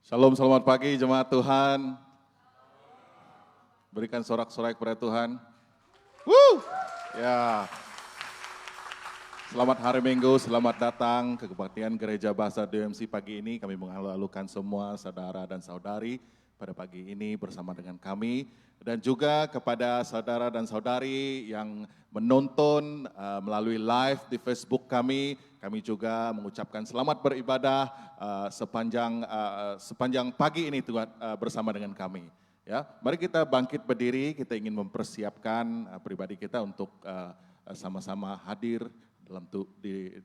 Shalom, selamat pagi jemaat Tuhan. Berikan sorak-sorai kepada Tuhan. Woo! Ya. Selamat hari Minggu, selamat datang ke kebaktian Gereja Bahasa DMC pagi ini. Kami mengalu-alukan semua saudara dan saudari pada pagi ini bersama dengan kami. Dan juga kepada saudara dan saudari yang menonton melalui live di Facebook kami juga mengucapkan selamat beribadah sepanjang pagi ini Tuhan bersama dengan kami. Ya, mari kita bangkit berdiri, kita ingin mempersiapkan pribadi kita untuk sama-sama hadir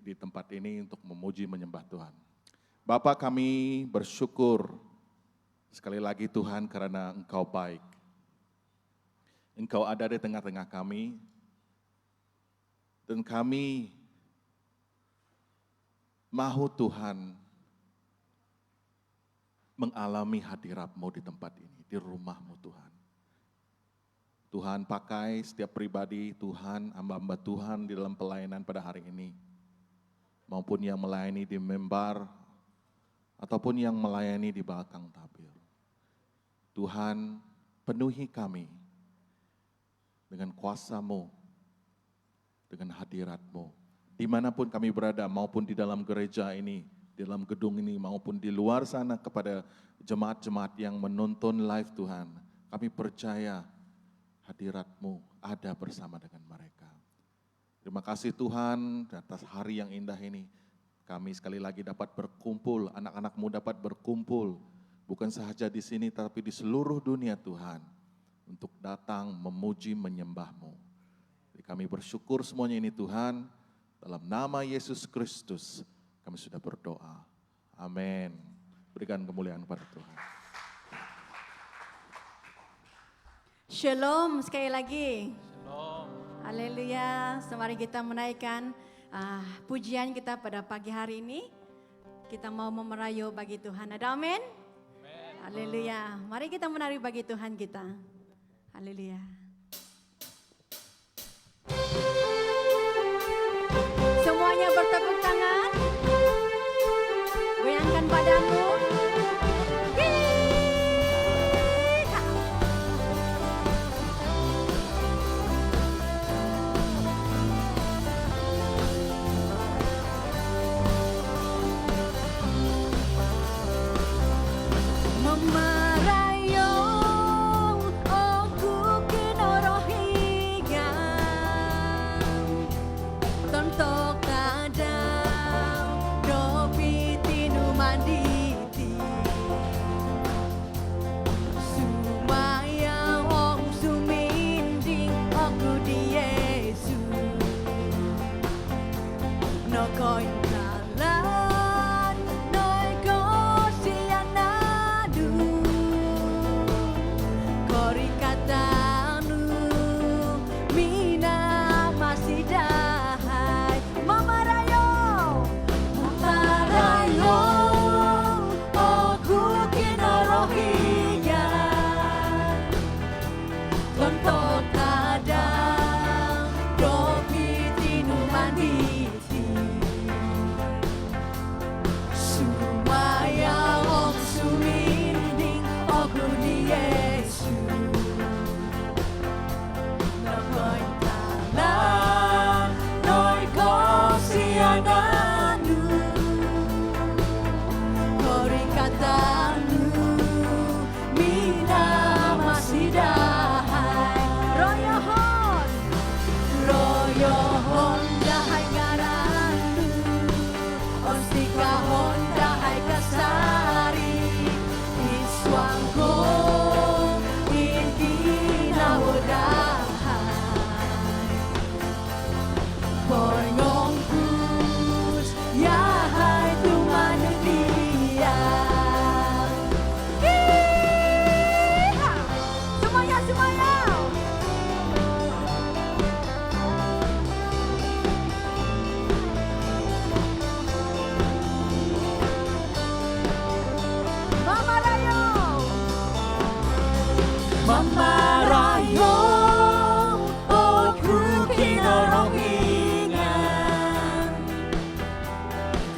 di tempat ini untuk memuji menyembah Tuhan. Bapa, kami bersyukur sekali lagi Tuhan karena Engkau baik. Engkau ada di tengah-tengah kami dan kami mahu Tuhan mengalami hadirat-Mu di tempat ini, di rumah-Mu Tuhan. Tuhan pakai setiap pribadi Tuhan, hamba-hamba Tuhan di dalam pelayanan pada hari ini. Maupun yang melayani di mimbar, ataupun yang melayani di belakang tabir. Tuhan, penuhi kami dengan kuasa-Mu, dengan hadirat-Mu. Dimanapun kami berada, maupun di dalam gereja ini, di dalam gedung ini, maupun di luar sana kepada jemaat-jemaat yang menonton live Tuhan. Kami percaya hadirat-Mu ada bersama dengan mereka. Terima kasih Tuhan atas hari yang indah ini. Kami sekali lagi dapat berkumpul, anak-anak-Mu dapat berkumpul. Bukan sahaja di sini, tapi di seluruh dunia Tuhan. Untuk datang memuji menyembah-Mu. Jadi kami bersyukur semuanya ini Tuhan. Dalam nama Yesus Kristus kami sudah berdoa. Amin. Berikan kemuliaan kepada Tuhan. Shalom sekali lagi. Shalom. Haleluya. Mari kita menaikkan pujian kita pada pagi hari ini. Kita mau memerayu bagi Tuhan. Ada amin? Haleluya. Mari kita menari bagi Tuhan kita. Haleluya. Semuanya bertepuk tangan. Goyangkan badanmu.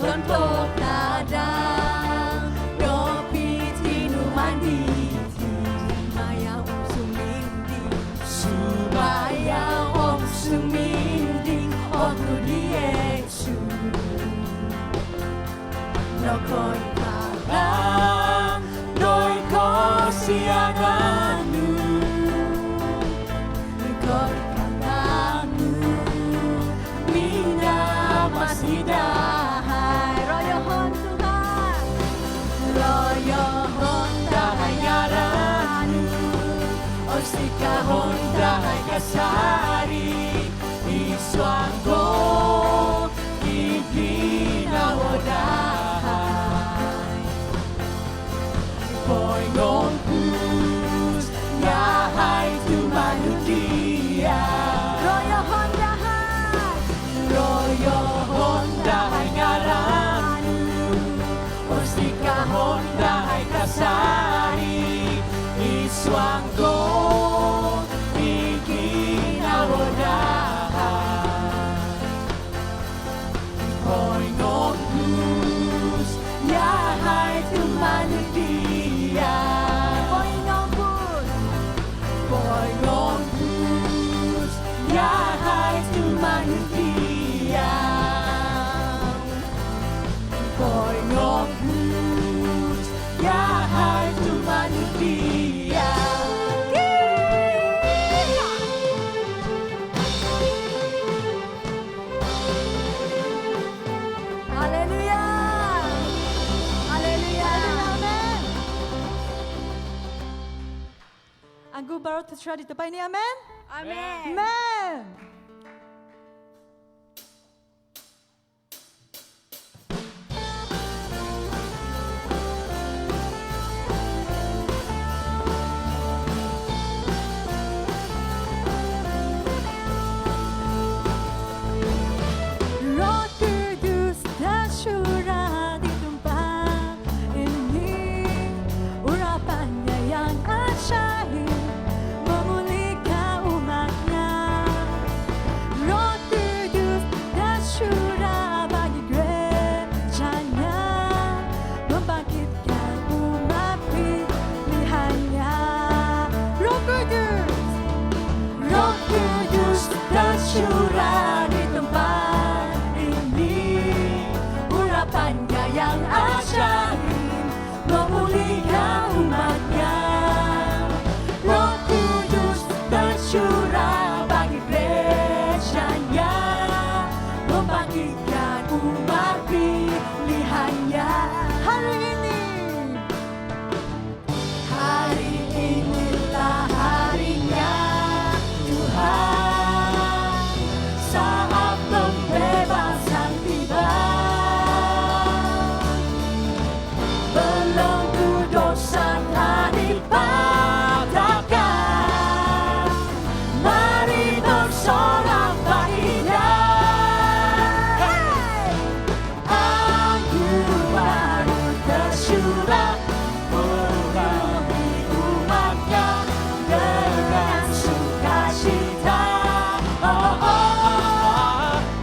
Untuk kadang dopi Ako'y parang No'y kasiyanganmu Ako'y katamu Minamasidahay Royohon Tuhan Royohon dahayaranmu Ostikahon dahay kasari Iswanggo Ibinawodahay Poingon Kus Yahay tumanukia Royohon dahay ngaranu Ostikahon dahay kasari Iswanggo Poingon Kus Yahay tumanukia Poingon Kus Yahay tumanukia Poingon Kus Yahay tumanukia Haleluya. Haleluya. Anggur baru tercera di tempat ini, amin? Amin. Amin. Roh Kudus tercurah di tempat ini, urapannya yang ajaib memulihkan umatnya. Roh Kudus tercurah bagi gerejanya, membangkitkan umat pilihannya. Roh Kudus tercurah di tempat ini, urapannya yang ajaib memulihkan umatnya. Roh Kudus tercurah bagi gerejanya, membangkitkan umat pilihannya. Hari inilah harinya Tuhan, saat pembebasan tiba. Belenggu dosa tak dipatahkan, mari bersorak bahagia. Anggur baru tercurah memenuhi umatnya dengan sukacita.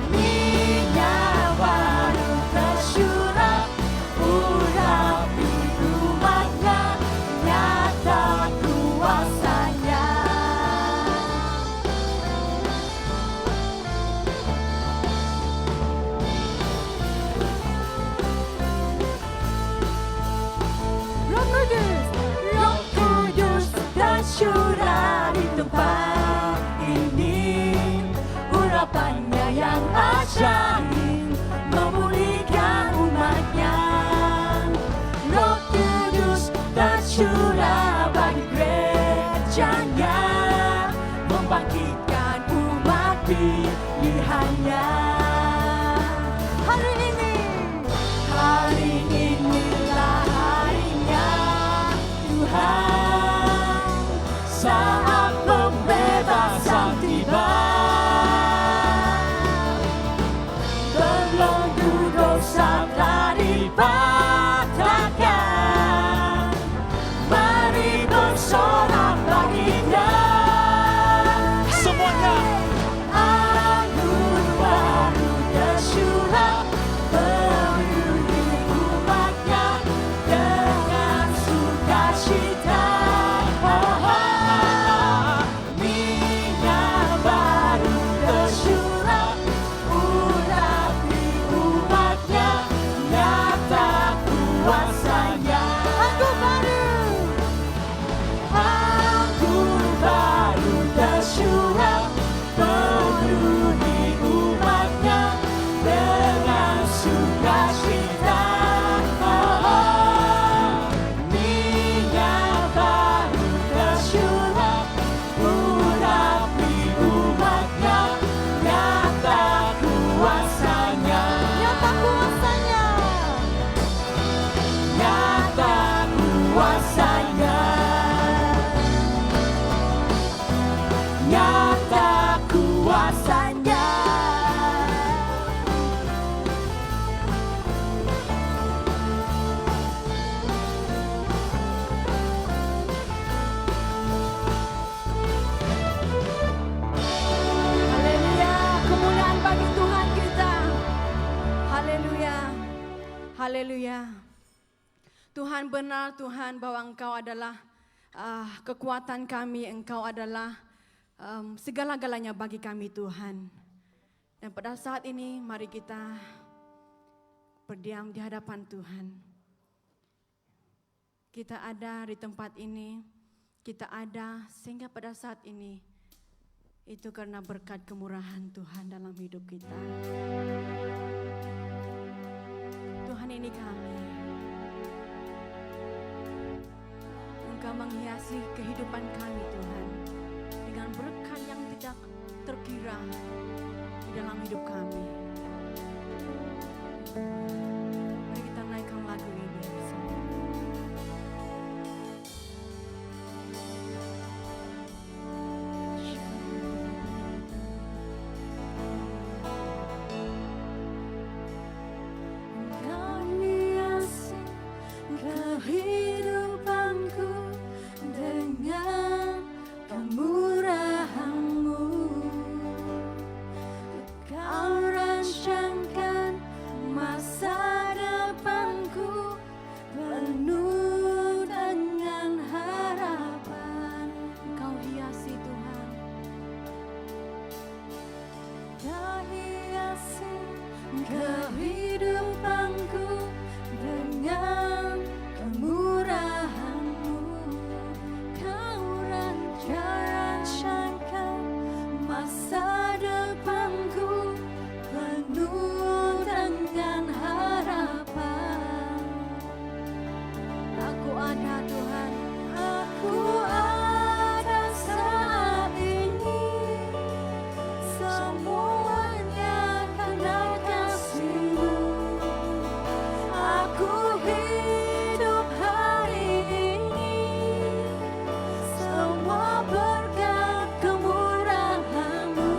Minyak baru tercurah urapi umatnya, nyata kuasanya. Roh Kudus tercurah di tempat ini, urapannya yang ajaib memulihkan umatnya. Roh Kudus tercurah bagi gerejanya, membangkitkan umat pilihannya. Hari inilah harinya Tuhan, saat pembebasan tiba. Belenggu dosa tak dipatahkan, mari bersorak bahagia. Semuanya. Anggur baru Tuhan benar Tuhan bahwa Engkau adalah kekuatan kami, Engkau adalah segala-galanya bagi kami Tuhan. Dan pada saat ini mari kita berdiam di hadapan Tuhan. Kita ada di tempat ini, kita ada sehingga pada saat ini itu karena berkat kemurahan Tuhan dalam hidup kita. Tuhan, ini kami. Engkau menghiasi kehidupan kami Tuhan dengan berkat yang tidak terkira di dalam hidup kami. Mari kita naikkan lagu ini bersama. Engkau hiasi kehidupanku dengan kemurahan-Mu. Kau rancangkan masa depanku penuh dengan harapan. Engkau hiasi Tuhan. Kau hiasi kehidupanku dengan kemurahan-Mu. Kau rancangkan masa depanku penuh dengan harapan. Aku ada Tuhan. Aku ada saat ini, semuanya karena kasih-Mu. Aku hidup hari ini, semua berkat kemurahan-Mu.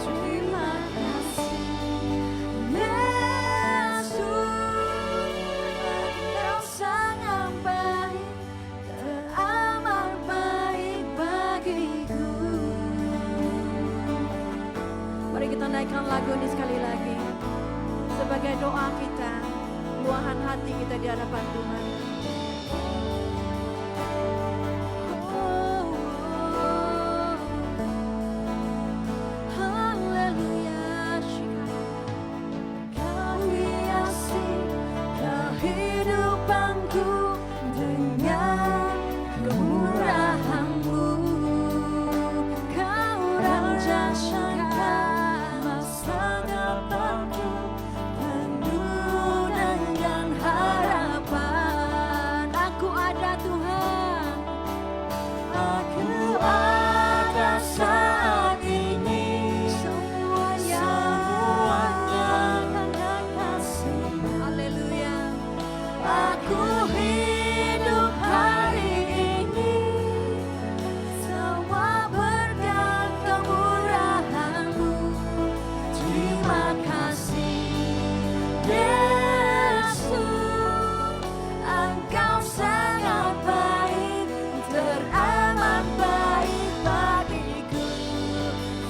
Terima kasih, Yesus. Engkau sangat baik, teramat baik bagiku. Mari kita naikkan lagu ini sekali lagi sebagai doa kita, luahan hati kita di hadapan Tuhan. Haleluya. Kau hiasi kehidupanku dengan kemurahan-Mu. Kau rancangkan masa depanku penuh dengan harapan. Aku ada Tuhan. Aku ada saat ini, semuanya karena kasih-Mu. Haleluya. Aku hidup hari ini, semua berkat kemurahan-Mu. Terima kasih, Yesus. Engkau sangat baik, teramat baik bagiku.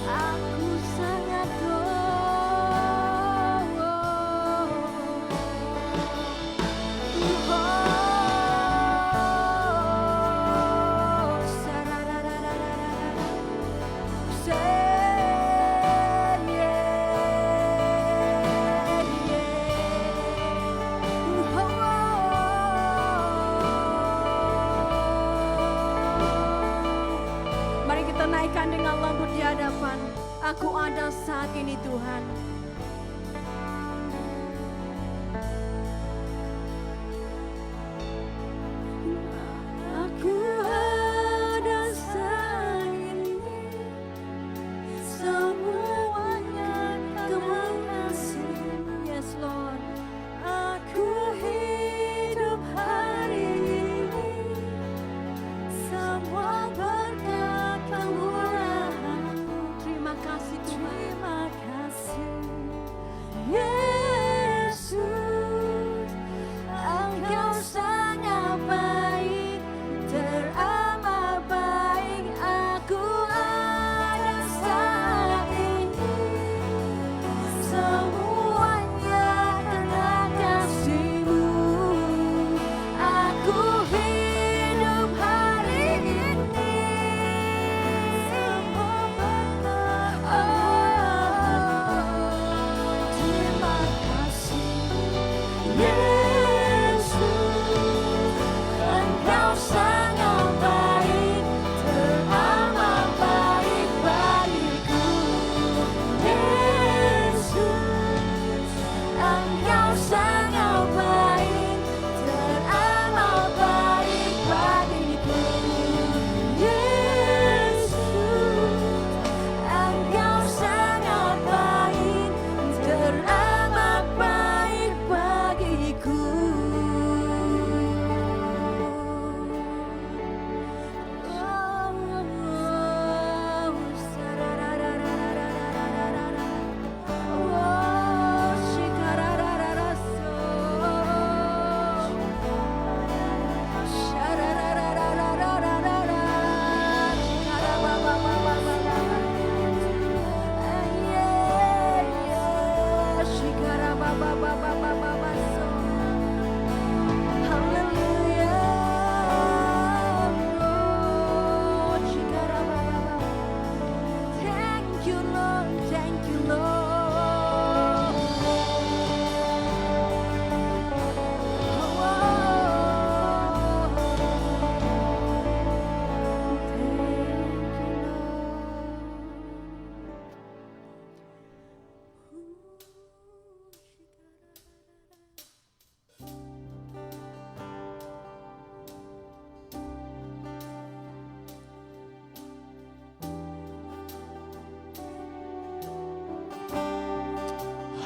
Aku sangat Mari kita naikkan dengan lembut di hadapan. Aku ada saat ini Tuhan. Aku ada saat ini, semuanya karena kasih-Mu. Yes Lord. Aku hidup hari ini, semua berkat kemurahan-Mu. Terima kasih Tuhan. Terima kasih,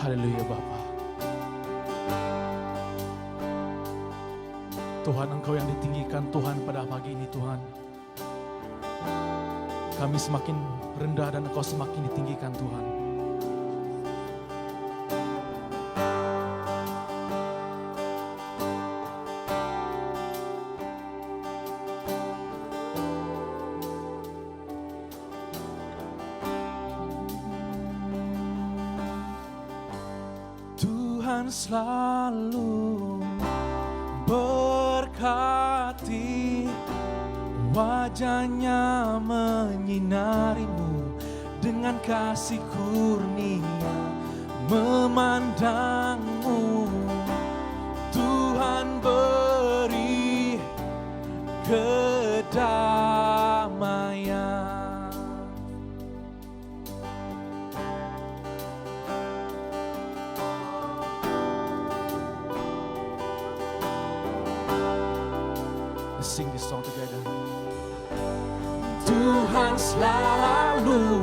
Haleluya Bapa. Tuhan, Engkau yang ditinggikan Tuhan pada pagi ini Tuhan. Kami semakin rendah dan Engkau semakin ditinggikan Tuhan. Tuhan selalu berkati, wajahnya menyinarimu dengan kasih kurnia memandangmu. Tuhan beri kedamaian. Let's sing this song together. Tuhan selalu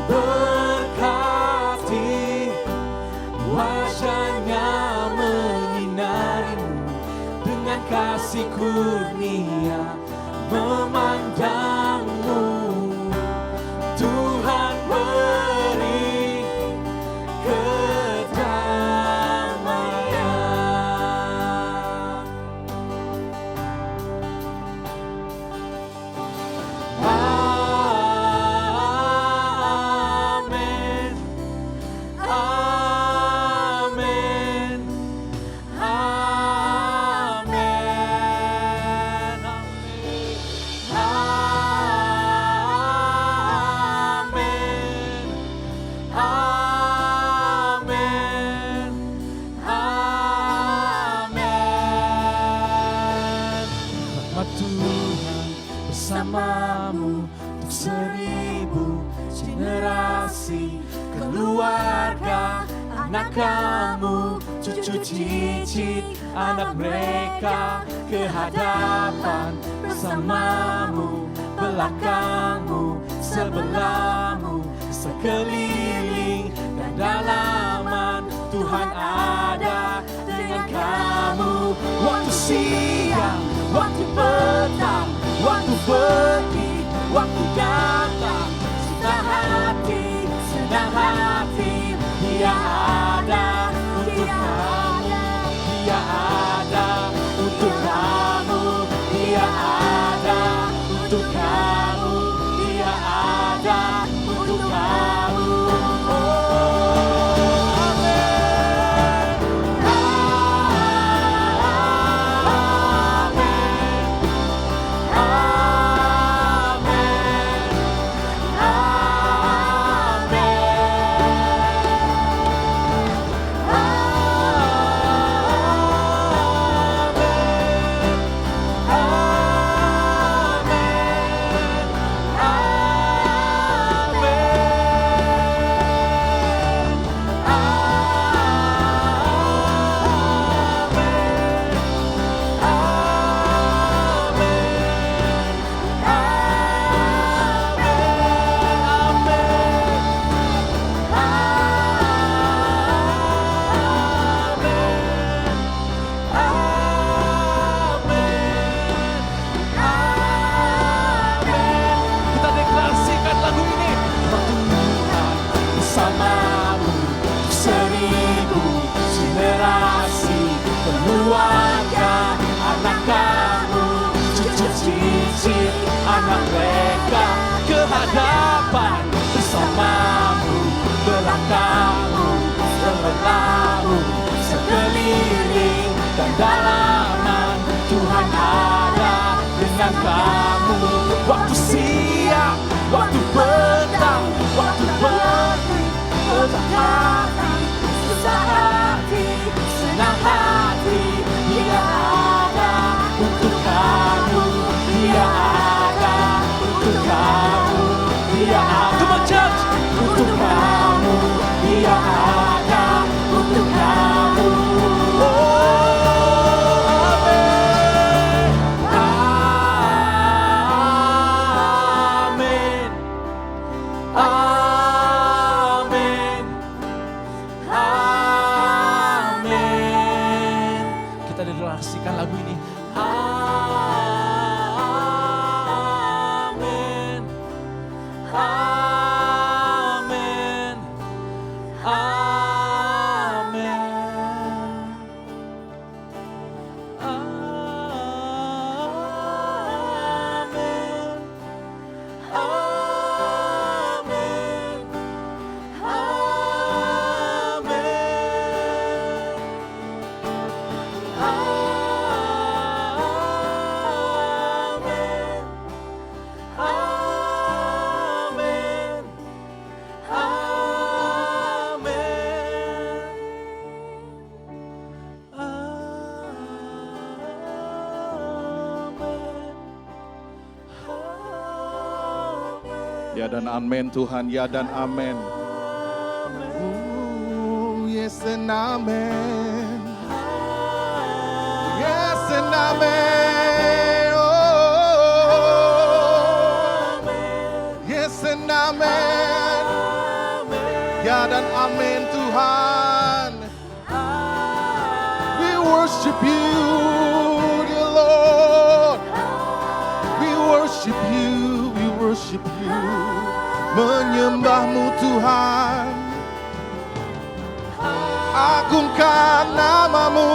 berkati, wajahnya menyinarimu dengan kasih kurnia memandangmu. Tuhan beri kedamaian. Amen. Amen. Amen. Amen. Amen. Amen. Rahmat Tuhan bersamamu untuk 1000 generasi, keluarga, anak kamu, cucu cicit, anak mereka, ke hadapan bersamamu, belakangmu, sebelahmu, sekeliling dan dalaman. Tuhan ada dengan kamu. Waktu siang, waktu petang, waktu pergi, waktu datang, senang hati, Dia ada untuk kamu, Dia ada untuk kamu, Dia ada untuk kamu, Dia ada untuk kamu. Oh, amin. Kita deklarasikan lagu ini. Tuhan bersamamu 1000 generasi, keluarga, anak kamu, cucu cicit, anak mereka, ke hadapan bersamamu, belakangmu, sebelahmu, sekeliling dan dalaman. Tuhan ada dengan kamu. Waktu siang, waktu petang, waktu pergi, petang hati, susah hati, senang hati, Dia ada untuk kamu, Dia ada untuk kamu, Dia ada. Come on, church. Untuk kamu, Dia ada untuk kamu. Oh, amin. Ya dan amin Tuhan, ya dan amin. Yes and amen. Yes and amen. Oh, yes and amen. Ya dan amin Tuhan. We worship you, dear Lord. We worship you, we worship you. Menyembahmu Tuhan. Agungkan namamu,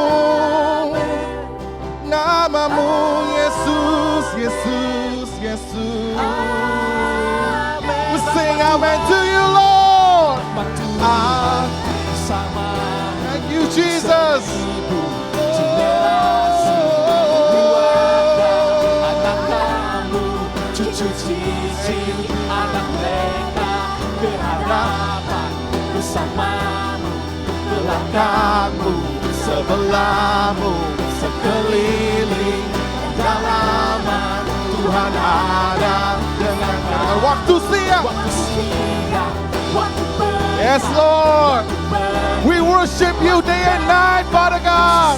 namamu Yesus, Yesus, Yesus. We sing amen to you, Lord. Thank you, Jesus. Anak kamu, cucu cicit, anak mereka berhadapan bersamamu, belakangmu, sebelahmu, sekeliling dalaman. Tuhan ada dengan kau. Waktu siap. Waktu siang, waktu pergi, Yes, Lord. We worship you day and night, Father God.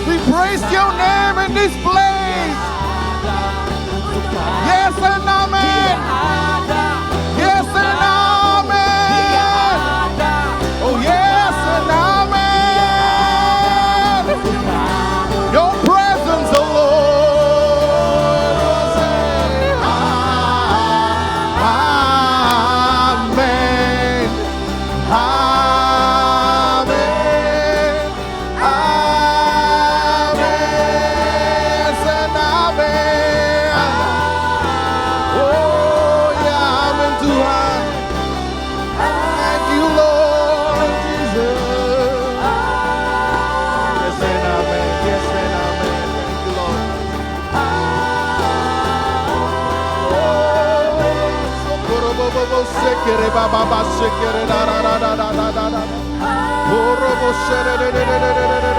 We praise your name in this place. Yes and amen. Yes and amen. Oh, yes and amen. Your presence, oh Lord. Amen. Amen. Amen. Yes and amen. Oh, yeah, amen Tuhan. Thank you, Lord Jesus. Yes and amen. Yes and amen. Thank you, Lord. Socorro sekere baba ba sekere da da da da da da da da. Orobo shere de de de de de de de.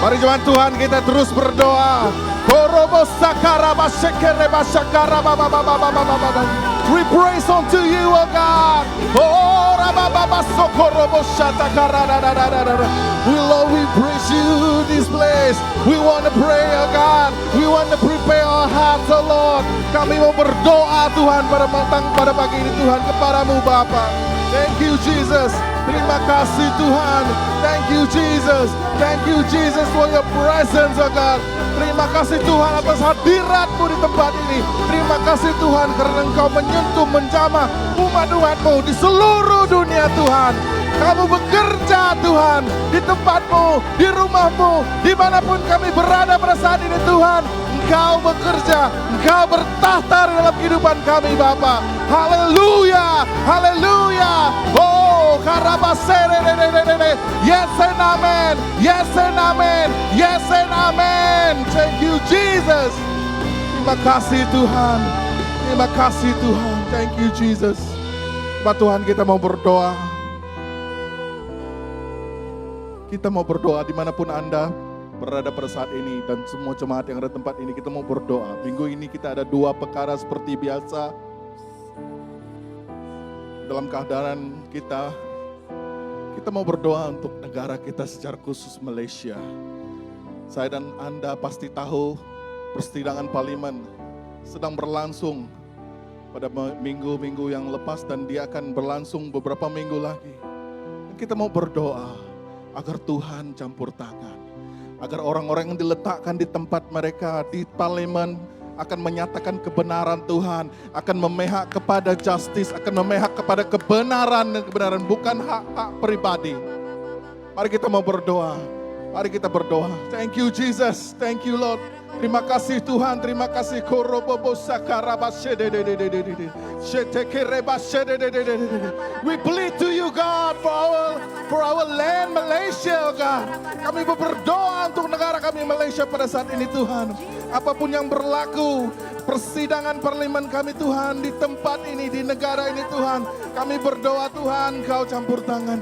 Mari jemaat Tuhan kita terus berdoa. Orobo sakara ba sekere ba sakara ba ba ba ba ba ba ba ba. We praise unto you, O God. Oh, rababa sokorobo shatakara da da da da da. Lord, we praise you this place. We want to pray, oh God. We want to prepare our hearts, oh Lord. Kami mau berdoa Tuhan pada pagi ini Tuhan kepadamu Bapa. Thank you Jesus. Terima kasih Tuhan. Thank you Jesus. Thank you Jesus for your presence, oh God. Terima kasih Tuhan atas hadirat-Mu di tempat ini. Terima kasih Tuhan karena Engkau menyentuh, menjamah umat-umat-Mu di seluruh dunia Tuhan. Kamu bekerja Tuhan di tempat-Mu, di rumah-Mu, dimanapun kami berada pada saat ini Tuhan. Engkau bekerja, Engkau bertahta dalam kehidupan kami Bapa. Haleluya, haleluya. Oh, karabasere, yes and amen, yes and amen, yes and amen. Thank you Jesus. Terima kasih Tuhan, terima kasih Tuhan. Thank you Jesus. Pak Tuhan kita mau berdoa. Kita mau berdoa dimanapun Anda berada pada saat ini dan semua jemaat yang ada di tempat ini, kita mau berdoa. Minggu ini kita ada 2 perkara seperti biasa. Dalam keadaan kita mau berdoa untuk negara kita secara khusus Malaysia. Saya dan Anda pasti tahu persidangan parlimen sedang berlangsung pada minggu-minggu yang lepas dan dia akan berlangsung beberapa minggu lagi. Dan kita mau berdoa agar Tuhan campur tangan, agar orang-orang yang diletakkan di tempat mereka di parlemen akan menyatakan kebenaran Tuhan, akan memihak kepada justice, akan memihak kepada kebenaran dan kebenaran, bukan hak-hak pribadi. Mari kita mau berdoa, mari kita berdoa. Thank you Jesus, thank you Lord. Terima kasih Tuhan, terima kasih. We plead to you God for our land Malaysia, God. Kami berdoa untuk negara kami Malaysia pada saat ini Tuhan. Apapun yang berlaku, persidangan parlemen kami Tuhan di tempat ini, di negara ini Tuhan. Kami berdoa Tuhan, Kau campur tangan.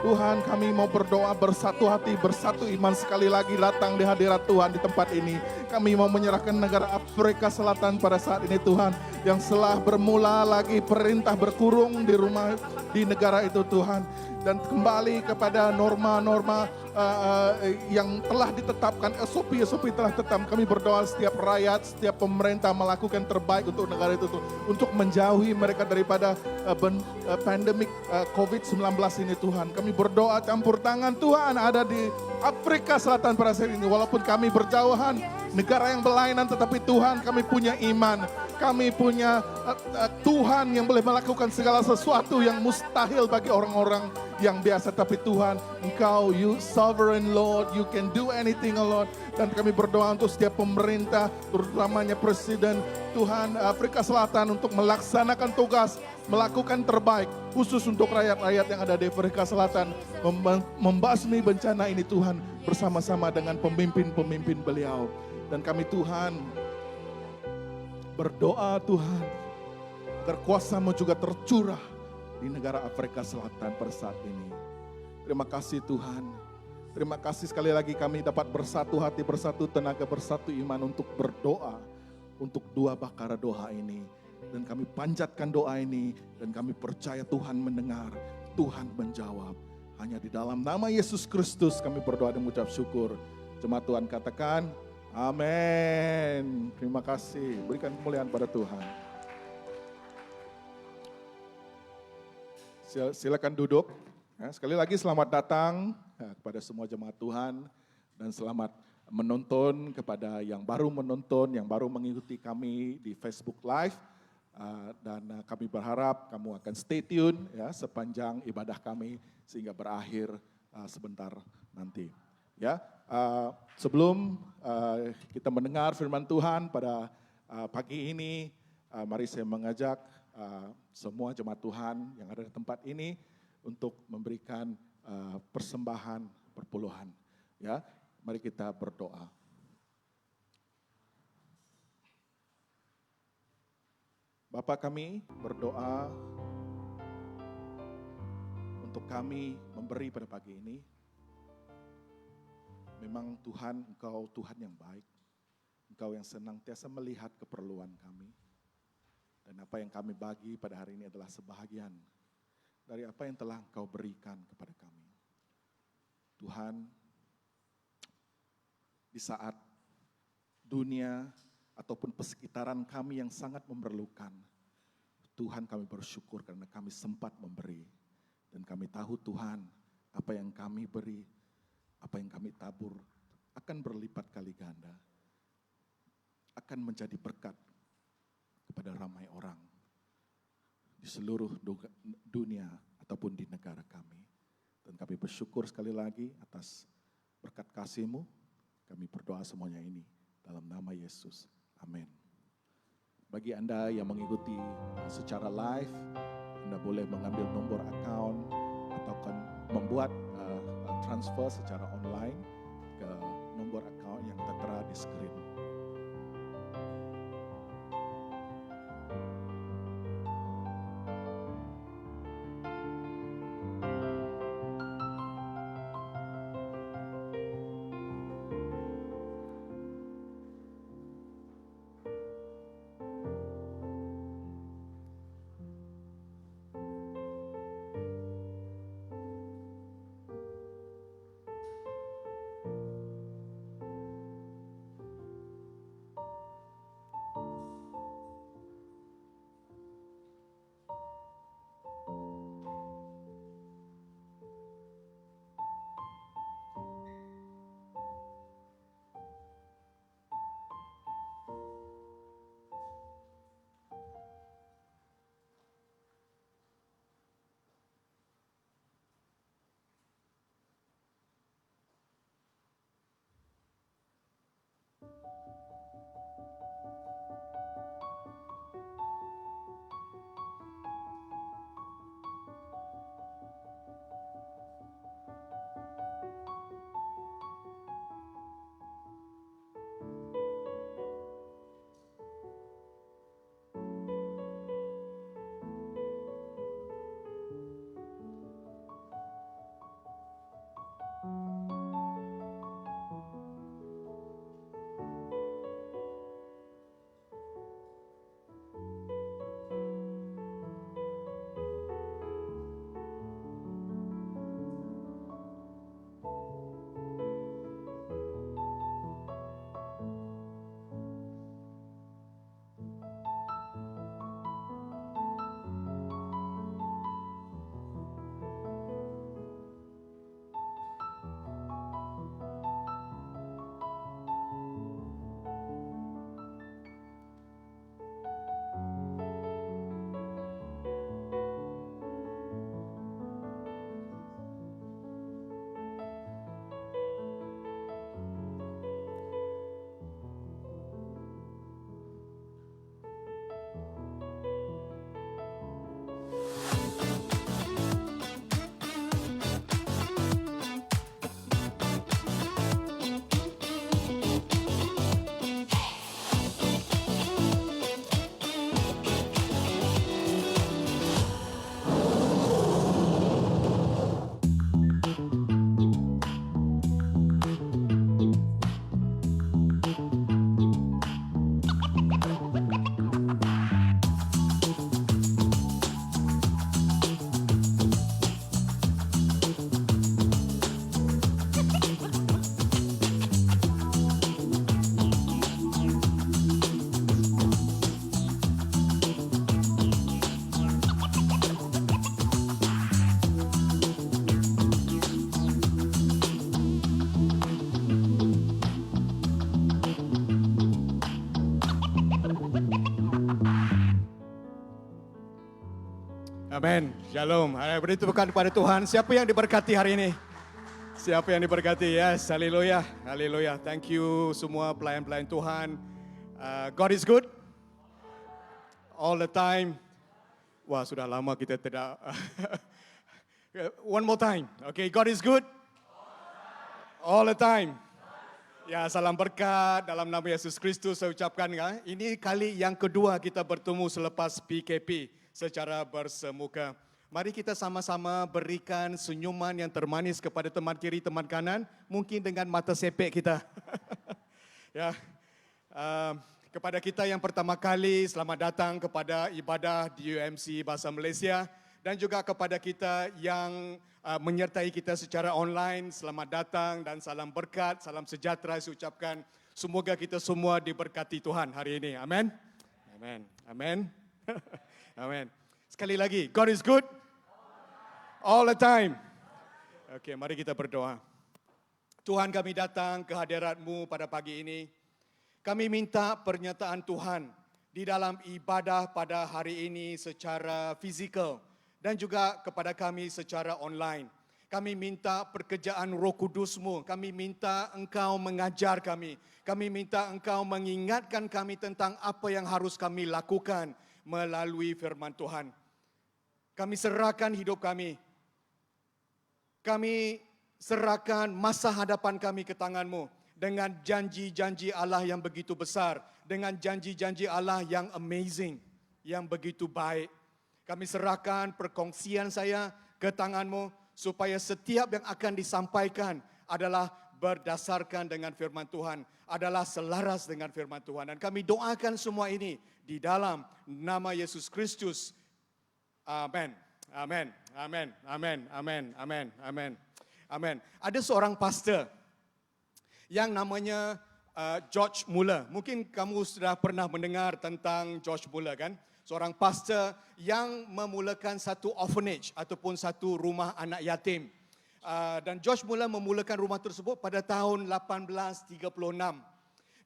Tuhan, kami mau berdoa bersatu hati, bersatu iman sekali lagi datang di hadirat Tuhan di tempat ini. Kami mau menyerahkan negara Afrika Selatan pada saat ini Tuhan, yang setelah bermula lagi perintah berkurung di negara itu Tuhan, dan kembali kepada norma-norma yang telah ditetapkan, SOP telah tetap. Kami berdoa setiap rakyat, setiap pemerintah melakukan terbaik untuk negara itu untuk menjauhi mereka daripada pandemik COVID-19 ini Tuhan. Kami berdoa campur tangan Tuhan ada di Afrika Selatan pada saat ini. Walaupun kami berjauhan, negara yang berlainan, tetapi Tuhan kami punya iman. Kami punya Tuhan yang boleh melakukan segala sesuatu yang mustahil bagi orang-orang yang biasa. Tapi Tuhan, Engkau, you sovereign Lord, you can do anything Lord. Dan kami berdoa untuk setiap pemerintah, terutamanya Presiden Tuhan Afrika Selatan untuk melaksanakan tugas, melakukan terbaik, khusus untuk rakyat-rakyat yang ada di Afrika Selatan. Membasmi bencana ini Tuhan, bersama-sama dengan pemimpin-pemimpin beliau. Dan kami Tuhan, berdoa Tuhan, agar kuasa-Mu juga tercurah di negara Afrika Selatan pada saat ini. Terima kasih Tuhan. Terima kasih sekali lagi kami dapat bersatu hati, bersatu tenaga, bersatu iman untuk berdoa untuk dua bakara doa ini. Dan kami panjatkan doa ini dan kami percaya Tuhan mendengar, Tuhan menjawab. Hanya di dalam nama Yesus Kristus kami berdoa dan mengucap syukur. Jemaat Tuhan katakan, amin. Terima kasih. Berikan kemuliaan pada Tuhan. Silakan duduk. Sekali lagi selamat datang kepada semua jemaat Tuhan. Dan selamat menonton kepada yang baru menonton, yang baru mengikuti kami di Facebook Live. Dan kami berharap kamu akan stay tune ya sepanjang ibadah kami sehingga berakhir sebentar nanti. Ya, sebelum kita mendengar firman Tuhan pada pagi ini, mari saya mengajak semua jemaat Tuhan yang ada di tempat ini untuk memberikan persembahan perpuluhan. Ya, mari kita berdoa. Bapa, kami berdoa untuk kami memberi pada pagi ini. Memang Tuhan, Engkau Tuhan yang baik. Engkau yang senantiasa melihat keperluan kami. Dan apa yang kami bagi pada hari ini adalah sebahagian dari apa yang telah Engkau berikan kepada kami. Tuhan, di saat dunia ataupun persekitaran kami yang sangat memerlukan, Tuhan kami bersyukur karena kami sempat memberi. Dan kami tahu Tuhan, apa yang kami beri, apa yang kami tabur, akan berlipat kali ganda. Akan menjadi berkat kepada ramai orang di seluruh dunia ataupun di negara kami. Dan kami bersyukur sekali lagi atas berkat kasih-Mu. Kami berdoa semuanya ini dalam nama Yesus. Amin. Bagi Anda yang mengikuti secara live, Anda boleh mengambil nomor account atau membuat transfer secara online ke nomor account yang tertera di screen. Amin. Shalom. Beri tepukan kepada Tuhan. Siapa yang diberkati hari ini? Siapa yang diberkati? Yes, haleluya. Haleluya. Thank you semua pelayan-pelayan Tuhan. God is good. All the time. Wah, sudah lama kita tidak. One more time. Okay, God is good. All the time. Ya, salam berkat dalam nama Yesus Kristus saya ucapkan. Ya. Ini kali yang kedua kita bertemu selepas PKP secara bersemuka. Mari kita sama-sama berikan senyuman yang termanis kepada teman kiri, teman kanan. Mungkin dengan mata sepek kita. Ya, Kepada kita yang pertama kali, selamat datang kepada ibadah di UMC Bahasa Malaysia. Dan juga kepada kita yang menyertai kita secara online, selamat datang dan salam berkat, salam sejahtera saya ucapkan. Semoga kita semua diberkati Tuhan hari ini. Amin. Amin. Amin. Amin. Sekali lagi, God is good all the time. Okey, mari kita berdoa. Tuhan, kami datang ke hadirat-Mu pada pagi ini. Kami minta pernyataan Tuhan di dalam ibadah pada hari ini secara fizikal dan juga kepada kami secara online. Kami minta pekerjaan Roh Kudus-Mu. Kami minta Engkau mengajar kami. Kami minta Engkau mengingatkan kami tentang apa yang harus kami lakukan melalui firman Tuhan. Kami serahkan hidup kami. Kami serahkan masa hadapan kami ke tangan-Mu. Dengan janji-janji Allah yang begitu besar, dengan janji-janji Allah yang amazing, yang begitu baik. Kami serahkan perkongsian saya ke tangan-Mu, supaya setiap yang akan disampaikan adalah berdasarkan dengan firman Tuhan, adalah selaras dengan firman Tuhan. Dan kami doakan semua ini di dalam nama Yesus Kristus. Amin. Amin. Amin. Amin. Amin. Amin. Amin. Amin. Ada seorang pastor yang namanya George Muller. Mungkin kamu sudah pernah mendengar tentang George Muller kan? Seorang pastor yang memulakan satu orphanage ataupun satu rumah anak yatim. Dan George Muller memulakan rumah tersebut pada tahun 1836.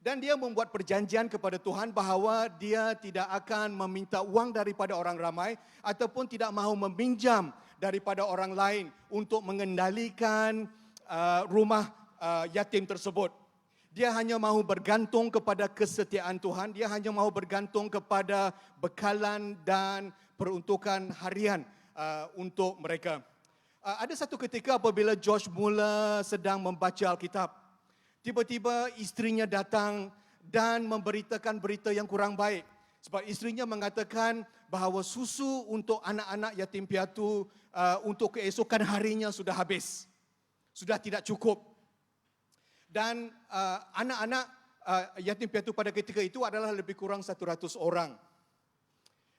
Dan dia membuat perjanjian kepada Tuhan bahawa dia tidak akan meminta uang daripada orang ramai ataupun tidak mahu meminjam daripada orang lain untuk mengendalikan rumah yatim tersebut. Dia hanya mahu bergantung kepada kesetiaan Tuhan. Dia hanya mahu bergantung kepada bekalan dan peruntukan harian untuk mereka. Ada satu ketika apabila George Muller sedang membaca Alkitab, tiba-tiba isterinya datang dan memberitakan berita yang kurang baik. Sebab isterinya mengatakan bahawa susu untuk anak-anak yatim piatu untuk keesokan harinya sudah habis. Sudah tidak cukup. Dan anak-anak yatim piatu pada ketika itu adalah lebih kurang 100 orang.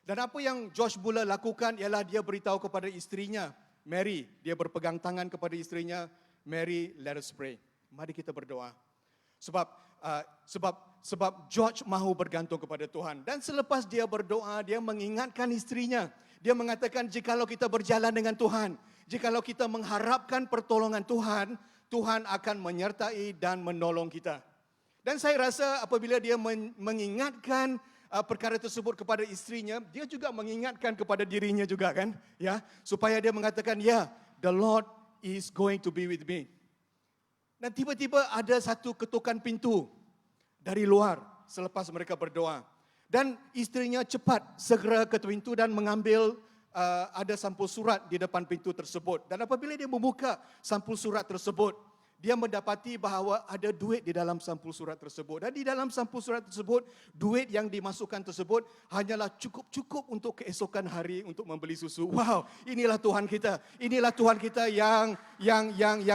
Dan apa yang George Muller lakukan ialah dia beritahu kepada isterinya, Mary, dia berpegang tangan kepada isterinya, Mary, let us pray. Mari kita berdoa. Sebab George mahu bergantung kepada Tuhan. Dan selepas dia berdoa, dia mengingatkan isterinya. Dia mengatakan, jikalau kita berjalan dengan Tuhan, jikalau kita mengharapkan pertolongan Tuhan, Tuhan akan menyertai dan menolong kita. Dan saya rasa apabila dia mengingatkan perkara tersebut kepada isterinya, dia juga mengingatkan kepada dirinya juga kan, ya, supaya dia mengatakan, ya, the Lord is going to be with me. Dan tiba-tiba ada satu ketukan pintu dari luar selepas mereka berdoa. Dan isterinya cepat segera ke pintu dan mengambil ada sampul surat di depan pintu tersebut. Dan apabila dia membuka sampul surat tersebut, dia mendapati bahawa ada duit di dalam sampul surat tersebut. Dan di dalam sampul surat tersebut, duit yang dimasukkan tersebut hanyalah cukup-cukup untuk keesokan hari untuk membeli susu. Wow, inilah Tuhan kita. Inilah Tuhan kita yang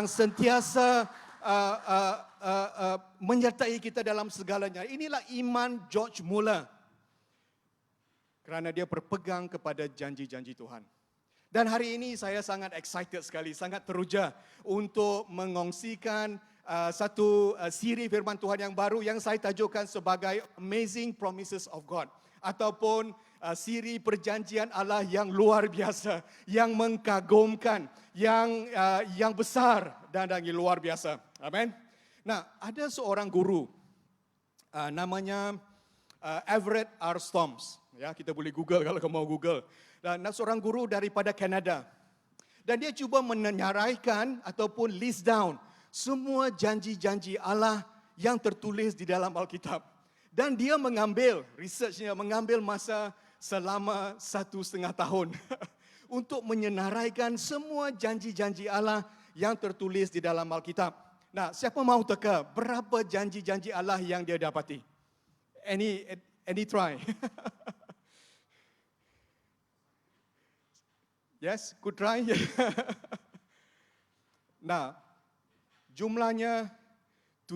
sentiasa menyertai kita dalam segalanya. Inilah iman George Muller. Kerana dia berpegang kepada janji-janji Tuhan. Dan hari ini saya sangat excited sekali, sangat teruja untuk mengongsikan satu siri firman Tuhan yang baru yang saya tajukkan sebagai Amazing Promises of God. Ataupun siri perjanjian Allah yang luar biasa, yang mengagumkan, yang besar dan yang luar biasa. Amin. Nah, ada seorang guru namanya Everett R. Storms. Ya, kita boleh Google kalau kamu mau Google. Dan seorang guru daripada Kanada. Dan dia cuba menyaraikan ataupun list down semua janji-janji Allah yang tertulis di dalam Alkitab. Dan dia mengambil researchnya, mengambil masa selama 1,5 tahun untuk menyenaraikan semua janji-janji Allah yang tertulis di dalam Alkitab. Nah, siapa mahu teka berapa janji-janji Allah yang dia dapati? Any try? Yes, good try. Nah, jumlahnya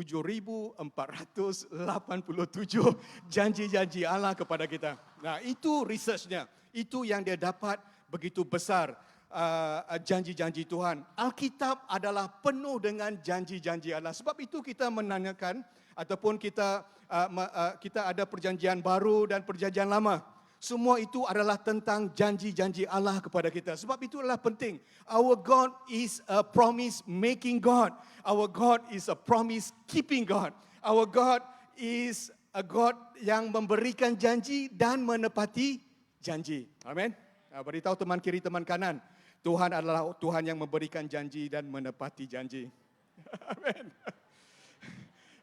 7,487 janji-janji Allah kepada kita. Nah, itu researchnya. Itu yang dia dapat begitu besar janji-janji Tuhan. Alkitab adalah penuh dengan janji-janji Allah. Sebab itu kita menanyakan ataupun kita ada perjanjian baru dan perjanjian lama. Semua itu adalah tentang janji-janji Allah kepada kita. Sebab itu adalah penting. Our God is a promise-making God. Our God is a promise-keeping God. Our God is a God yang memberikan janji dan menepati janji. Amin. Beritahu teman kiri, teman kanan. Tuhan adalah Tuhan yang memberikan janji dan menepati janji. Amin.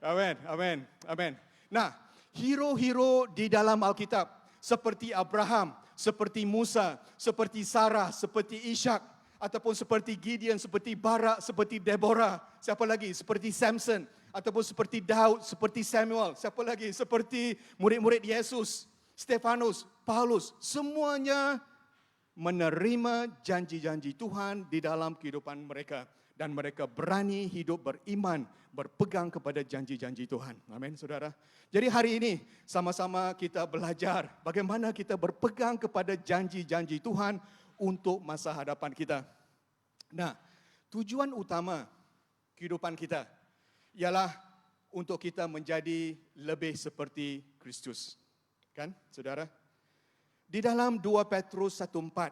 Amin. Amin. Amin. Nah, hero-hero di dalam Alkitab seperti Abraham, seperti Musa, seperti Sarah, seperti Ishak, ataupun seperti Gideon, seperti Barak, seperti Deborah, siapa lagi? Seperti Samson, ataupun seperti Daud, seperti Samuel, siapa lagi? Seperti murid-murid Yesus, Stefanus, Paulus, semuanya menerima janji-janji Tuhan di dalam kehidupan mereka. Dan mereka berani hidup beriman, berpegang kepada janji-janji Tuhan. Amin, saudara. Jadi hari ini sama-sama kita belajar bagaimana kita berpegang kepada janji-janji Tuhan untuk masa hadapan kita. Nah, tujuan utama kehidupan kita ialah untuk kita menjadi lebih seperti Kristus. Kan, saudara? Di dalam 2 Petrus 1:4,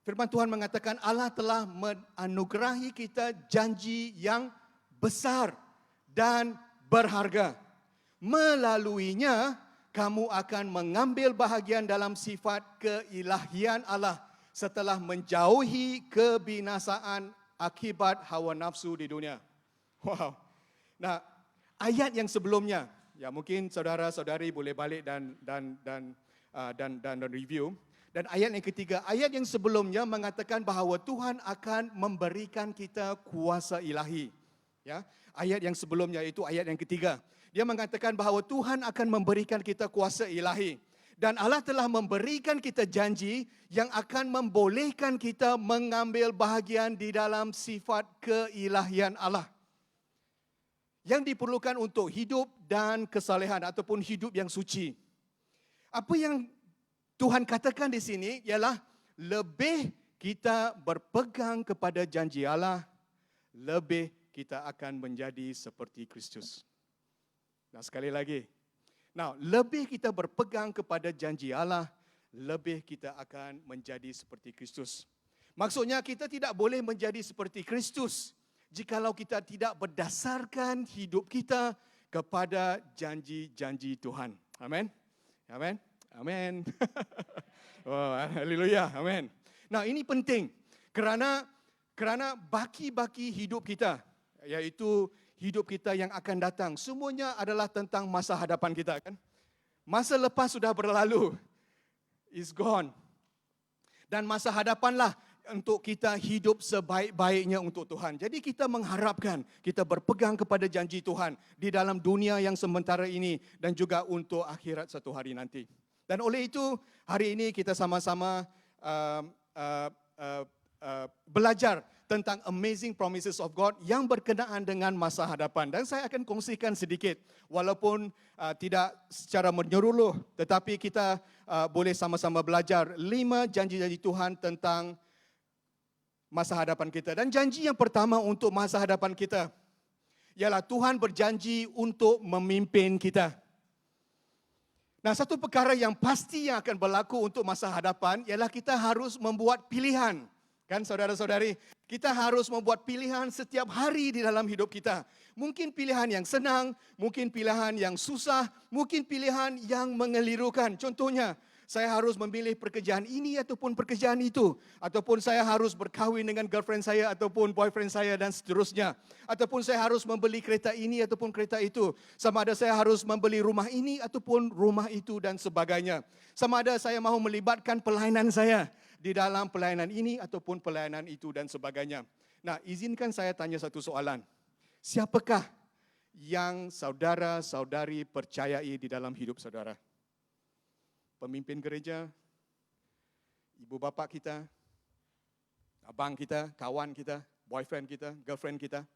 firman Tuhan mengatakan Allah telah menganugerahi kita janji yang besar dan berharga. Melaluinya, kamu akan mengambil bahagian dalam sifat keilahian Allah setelah menjauhi kebinasaan akibat hawa nafsu di dunia. Wow. Nah, ayat yang sebelumnya, ya mungkin saudara-saudari boleh balik dan review. Dan ayat yang ketiga, ayat yang sebelumnya mengatakan bahawa Tuhan akan memberikan kita kuasa ilahi. Ya, ayat yang sebelumnya itu ayat yang ketiga. Dia mengatakan bahawa Tuhan akan memberikan kita kuasa ilahi. Dan Allah telah memberikan kita janji yang akan membolehkan kita mengambil bahagian di dalam sifat keilahian Allah. Yang diperlukan untuk hidup dan kesalehan ataupun hidup yang suci. Apa yang Tuhan katakan di sini ialah lebih kita berpegang kepada janji Allah, lebih kita akan menjadi seperti Kristus. Nah, sekali lagi. Nah, lebih kita berpegang kepada janji Allah, lebih kita akan menjadi seperti Kristus. Maksudnya kita tidak boleh menjadi seperti Kristus jikalau kita tidak berdasarkan hidup kita kepada janji-janji Tuhan. Amin. Amin. Amin. Oh, haleluya. Amin. Nah, ini penting kerana baki-baki hidup kita, yaitu hidup kita yang akan datang, semuanya adalah tentang masa hadapan kita, kan? Masa lepas sudah berlalu. It's gone. Dan masa hadapanlah untuk kita hidup sebaik-baiknya untuk Tuhan. Jadi kita mengharapkan kita berpegang kepada janji Tuhan di dalam dunia yang sementara ini dan juga untuk akhirat satu hari nanti. Dan oleh itu, hari ini kita sama-sama belajar tentang amazing promises of God yang berkenaan dengan masa hadapan. Dan saya akan kongsikan sedikit, walaupun tidak secara menyeluruh, tetapi kita boleh sama-sama belajar 5 janji-janji Tuhan tentang masa hadapan kita. Dan janji yang pertama untuk masa hadapan kita ialah Tuhan berjanji untuk memimpin kita. Nah, satu perkara yang pasti yang akan berlaku untuk masa hadapan ialah kita harus membuat pilihan. Kan saudara-saudari, kita harus membuat pilihan setiap hari di dalam hidup kita. Mungkin pilihan yang senang, mungkin pilihan yang susah, mungkin pilihan yang mengelirukan. Contohnya, saya harus memilih pekerjaan ini ataupun pekerjaan itu. Ataupun saya harus berkahwin dengan girlfriend saya ataupun boyfriend saya dan seterusnya. Ataupun saya harus membeli kereta ini ataupun kereta itu. Sama ada saya harus membeli rumah ini ataupun rumah itu dan sebagainya. Sama ada saya mahu melibatkan pelayanan saya di dalam pelayanan ini ataupun pelayanan itu dan sebagainya. Nah, izinkan saya tanya satu soalan. Siapakah yang saudara-saudari percayai di dalam hidup saudara? Pemimpin gereja, ibu bapa kita, abang kita, kawan kita, boyfriend kita, girlfriend kita.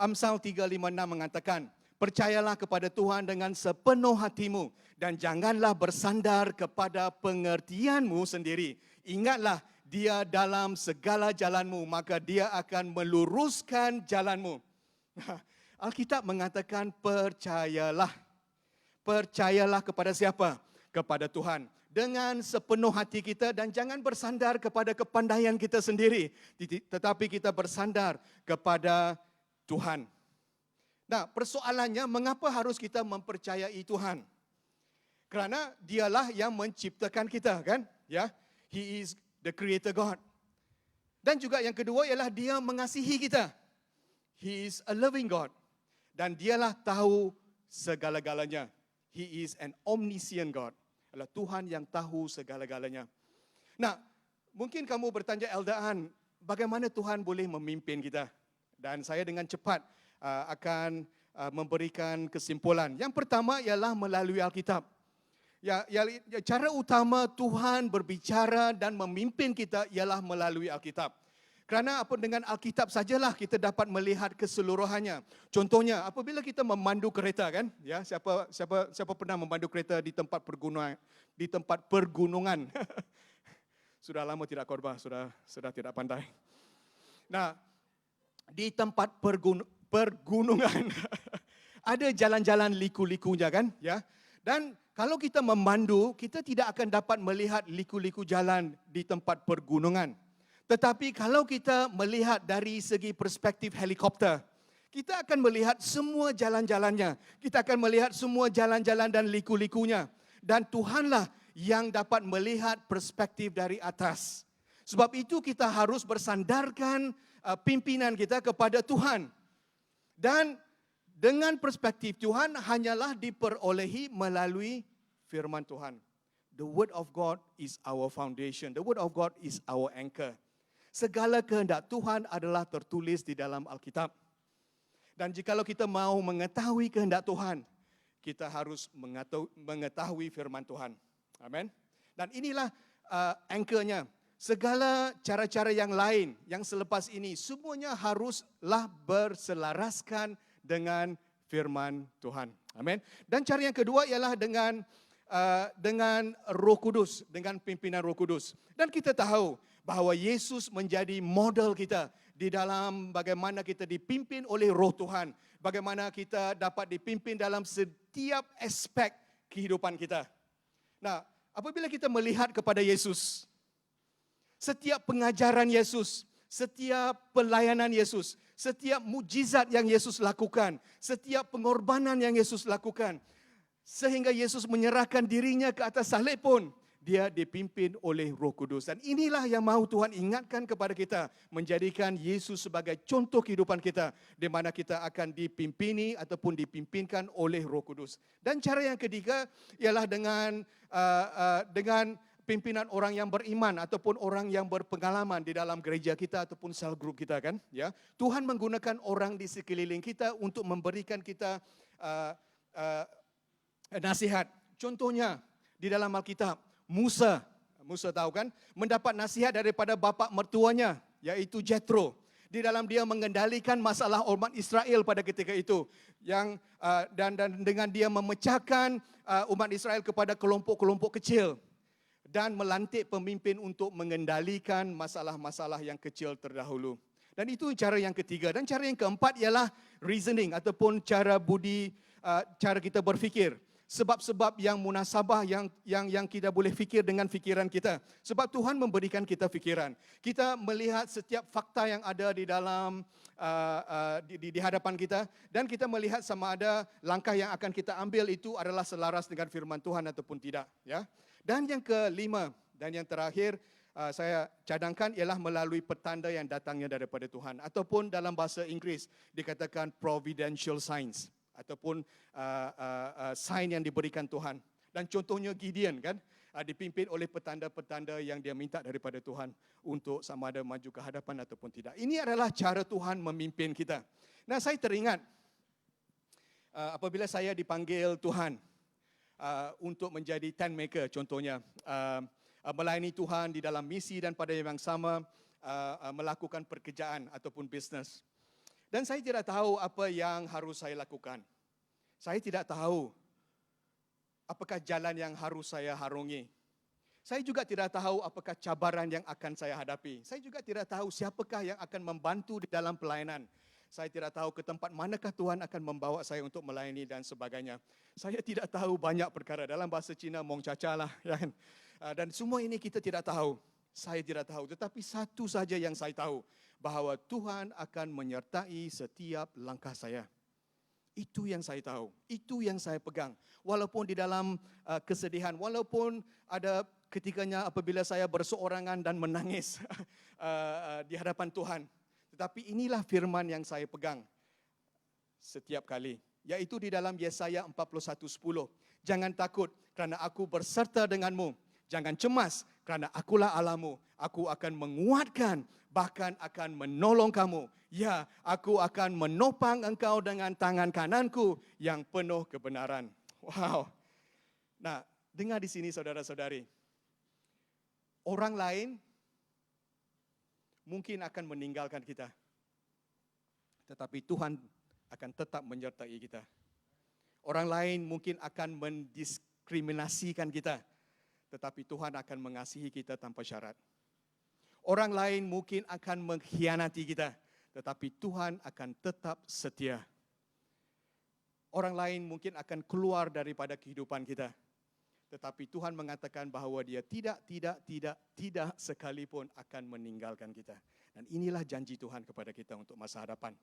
Amsal 3:5-6 mengatakan, percayalah kepada Tuhan dengan sepenuh hatimu dan janganlah bersandar kepada pengertianmu sendiri. Ingatlah dia dalam segala jalanmu, maka dia akan meluruskan jalanmu. Alkitab mengatakan percayalah. Percayalah kepada siapa? Kepada Tuhan. Dengan sepenuh hati kita dan jangan bersandar kepada kepandaian kita sendiri. Tetapi kita bersandar kepada Tuhan. Nah, persoalannya mengapa harus kita mempercayai Tuhan? Kerana dialah yang menciptakan kita, kan? Ya, He is the creator God. Dan juga yang kedua ialah dia mengasihi kita. He is a loving God. Dan dialah tahu segala-galanya. He is an omniscient God. Adalah Tuhan yang tahu segala-galanya. Nah, mungkin kamu bertanya, Eldaan, bagaimana Tuhan boleh memimpin kita? Dan saya dengan cepat akan memberikan kesimpulan. Yang pertama ialah melalui Alkitab. Cara utama Tuhan berbicara dan memimpin kita ialah melalui Alkitab. Kerana apa, dengan Alkitab sajalah kita dapat melihat keseluruhannya. Contohnya, apabila kita memandu kereta, kan? Ya, siapa pernah memandu kereta di tempat pergunungan? Sudah lama tidak khotbah, sudah tidak pandai. Nah, di tempat pergunungan ada jalan-jalan liku-likunya, kan? Ya. Dan kalau kita memandu, kita tidak akan dapat melihat liku-liku jalan di tempat pergunungan. Tetapi kalau kita melihat dari segi perspektif helikopter, kita akan melihat semua jalan-jalannya. Kita akan melihat semua jalan-jalan dan liku-likunya. Dan Tuhanlah yang dapat melihat perspektif dari atas. Sebab itu kita harus bersandarkan pimpinan kita kepada Tuhan. Dan dengan perspektif Tuhan hanyalah diperolehi melalui firman Tuhan. The word of God is our foundation. The word of God is our anchor. Segala kehendak Tuhan adalah tertulis di dalam Alkitab. Dan jikalau kita mau mengetahui kehendak Tuhan, kita harus mengetahui firman Tuhan. Amin. Dan inilah anchornya. Segala cara-cara yang lain yang selepas ini, semuanya haruslah berselaraskan dengan firman Tuhan. Amin. Dan cara yang kedua ialah dengan Roh Kudus, dengan pimpinan Roh Kudus. Dan kita tahu bahawa Yesus menjadi model kita di dalam bagaimana kita dipimpin oleh Roh Tuhan, bagaimana kita dapat dipimpin dalam setiap aspek kehidupan kita. Nah, apabila kita melihat kepada Yesus, setiap pengajaran Yesus, setiap pelayanan Yesus, setiap mukjizat yang Yesus lakukan, setiap pengorbanan yang Yesus lakukan, sehingga Yesus menyerahkan dirinya ke atas salib pun, dia dipimpin oleh Roh Kudus. Dan inilah yang mahu Tuhan ingatkan kepada kita, menjadikan Yesus sebagai contoh kehidupan kita, di mana kita akan dipimpini ataupun dipimpinkan oleh Roh Kudus. Dan cara yang ketiga ialah dengan pimpinan orang yang beriman ataupun orang yang berpengalaman di dalam gereja kita ataupun sel group kita, kan? Ya, Tuhan menggunakan orang di sekeliling kita untuk memberikan kita nasihat. Contohnya di dalam Alkitab, Musa tahu, kan, mendapat nasihat daripada bapa mertuanya, yaitu Jethro. Di dalam dia mengendalikan masalah umat Israel pada ketika itu, dan dengan dia memecahkan umat Israel kepada kelompok-kelompok kecil dan melantik pemimpin untuk mengendalikan masalah-masalah yang kecil terdahulu. Dan itu cara yang ketiga. Dan cara yang keempat ialah reasoning ataupun cara kita berfikir. Sebab-sebab yang munasabah yang kita boleh fikir dengan fikiran kita. Sebab Tuhan memberikan kita fikiran. Kita melihat setiap fakta yang ada di dalam di hadapan kita dan kita melihat sama ada langkah yang akan kita ambil itu adalah selaras dengan firman Tuhan ataupun tidak, ya. Dan yang kelima dan yang terakhir saya cadangkan ialah melalui petanda yang datangnya daripada Tuhan ataupun dalam bahasa Inggeris dikatakan providential signs. Ataupun sign yang diberikan Tuhan. Dan contohnya Gideon, kan, dipimpin oleh petanda-petanda yang dia minta daripada Tuhan untuk sama ada maju ke hadapan ataupun tidak. Ini adalah cara Tuhan memimpin kita. Nah, saya teringat apabila saya dipanggil Tuhan untuk menjadi tent maker, contohnya melayani Tuhan di dalam misi dan pada yang sama melakukan pekerjaan ataupun bisnes. Dan saya tidak tahu apa yang harus saya lakukan. Saya tidak tahu apakah jalan yang harus saya harungi. Saya juga tidak tahu apakah cabaran yang akan saya hadapi. Saya juga tidak tahu siapakah yang akan membantu di dalam pelayanan. Saya tidak tahu ke tempat manakah Tuhan akan membawa saya untuk melayani dan sebagainya. Saya tidak tahu banyak perkara. Dalam bahasa Cina, mong caca lah. Kan? Dan semua ini kita tidak tahu. Saya tidak tahu. Tetapi satu saja yang saya tahu. Bahawa Tuhan akan menyertai setiap langkah saya. Itu yang saya tahu. Itu yang saya pegang. Walaupun di dalam kesedihan. Walaupun ada ketikanya apabila saya berseorangan dan menangis di hadapan Tuhan. Tetapi inilah firman yang saya pegang setiap kali. Yaitu di dalam Yesaya 41:10. Jangan takut kerana aku berserta denganmu. Jangan cemas kerana akulah Allahmu. Aku akan menguatkan, bahkan akan menolong kamu. Ya, aku akan menopang engkau dengan tangan kananku yang penuh kebenaran. Wow. Nah, dengar di sini saudara-saudari. Orang lain mungkin akan meninggalkan kita. Tetapi Tuhan akan tetap menyertai kita. Orang lain mungkin akan mendiskriminasikan kita. Tetapi Tuhan akan mengasihi kita tanpa syarat. Orang lain mungkin akan mengkhianati kita. Tetapi Tuhan akan tetap setia. Orang lain mungkin akan keluar daripada kehidupan kita. Tetapi Tuhan mengatakan bahawa Dia tidak sekalipun akan meninggalkan kita. Dan inilah janji Tuhan kepada kita untuk masa hadapan.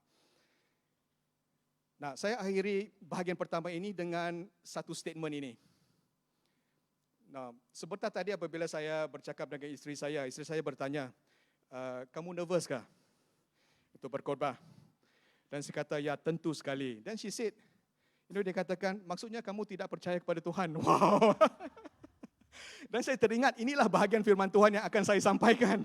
Nah, saya akhiri bahagian pertama ini dengan satu statement ini. Nah, sebentar tadi apabila saya bercakap dengan isteri saya bertanya, kamu nervous kah untuk berkhotbah? Dan saya kata, ya tentu sekali. Dan she said, dia katakan, maksudnya kamu tidak percaya kepada Tuhan. Wow. Dan saya teringat, inilah bahagian firman Tuhan yang akan saya sampaikan.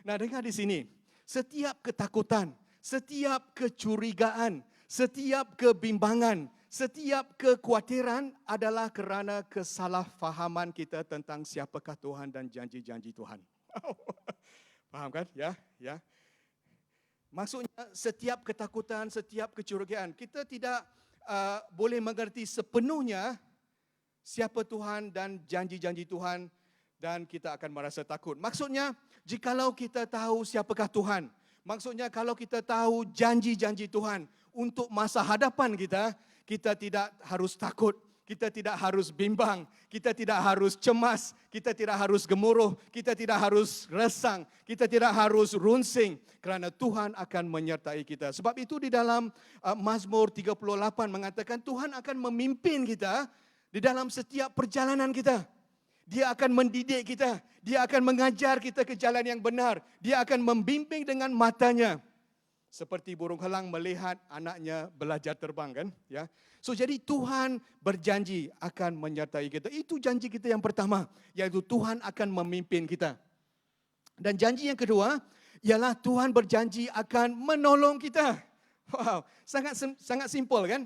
Nah, dengar di sini. Setiap ketakutan, setiap kecurigaan, setiap kebimbangan, setiap kekhawatiran adalah kerana kesalahfahaman kita tentang siapakah Tuhan dan janji-janji Tuhan. Faham kan? Ya. Maksudnya setiap ketakutan, setiap kecurigaan, kita tidak boleh mengerti sepenuhnya siapa Tuhan dan janji-janji Tuhan dan kita akan merasa takut. Maksudnya, jikalau kita tahu siapakah Tuhan, maksudnya kalau kita tahu janji-janji Tuhan untuk masa hadapan kita tidak harus takut, kita tidak harus bimbang, kita tidak harus cemas, kita tidak harus gemuruh, kita tidak harus resang, kita tidak harus runsing kerana Tuhan akan menyertai kita. Sebab itu di dalam Mazmur 38 mengatakan Tuhan akan memimpin kita di dalam setiap perjalanan kita. Dia akan mendidik kita, Dia akan mengajar kita ke jalan yang benar, Dia akan membimbing dengan matanya. Seperti burung helang melihat anaknya belajar terbang kan, ya. So jadi Tuhan berjanji akan menyertai kita. Itu janji kita yang pertama, yaitu Tuhan akan memimpin kita. Dan janji yang kedua ialah Tuhan berjanji akan menolong kita. Wow, sangat simpel kan?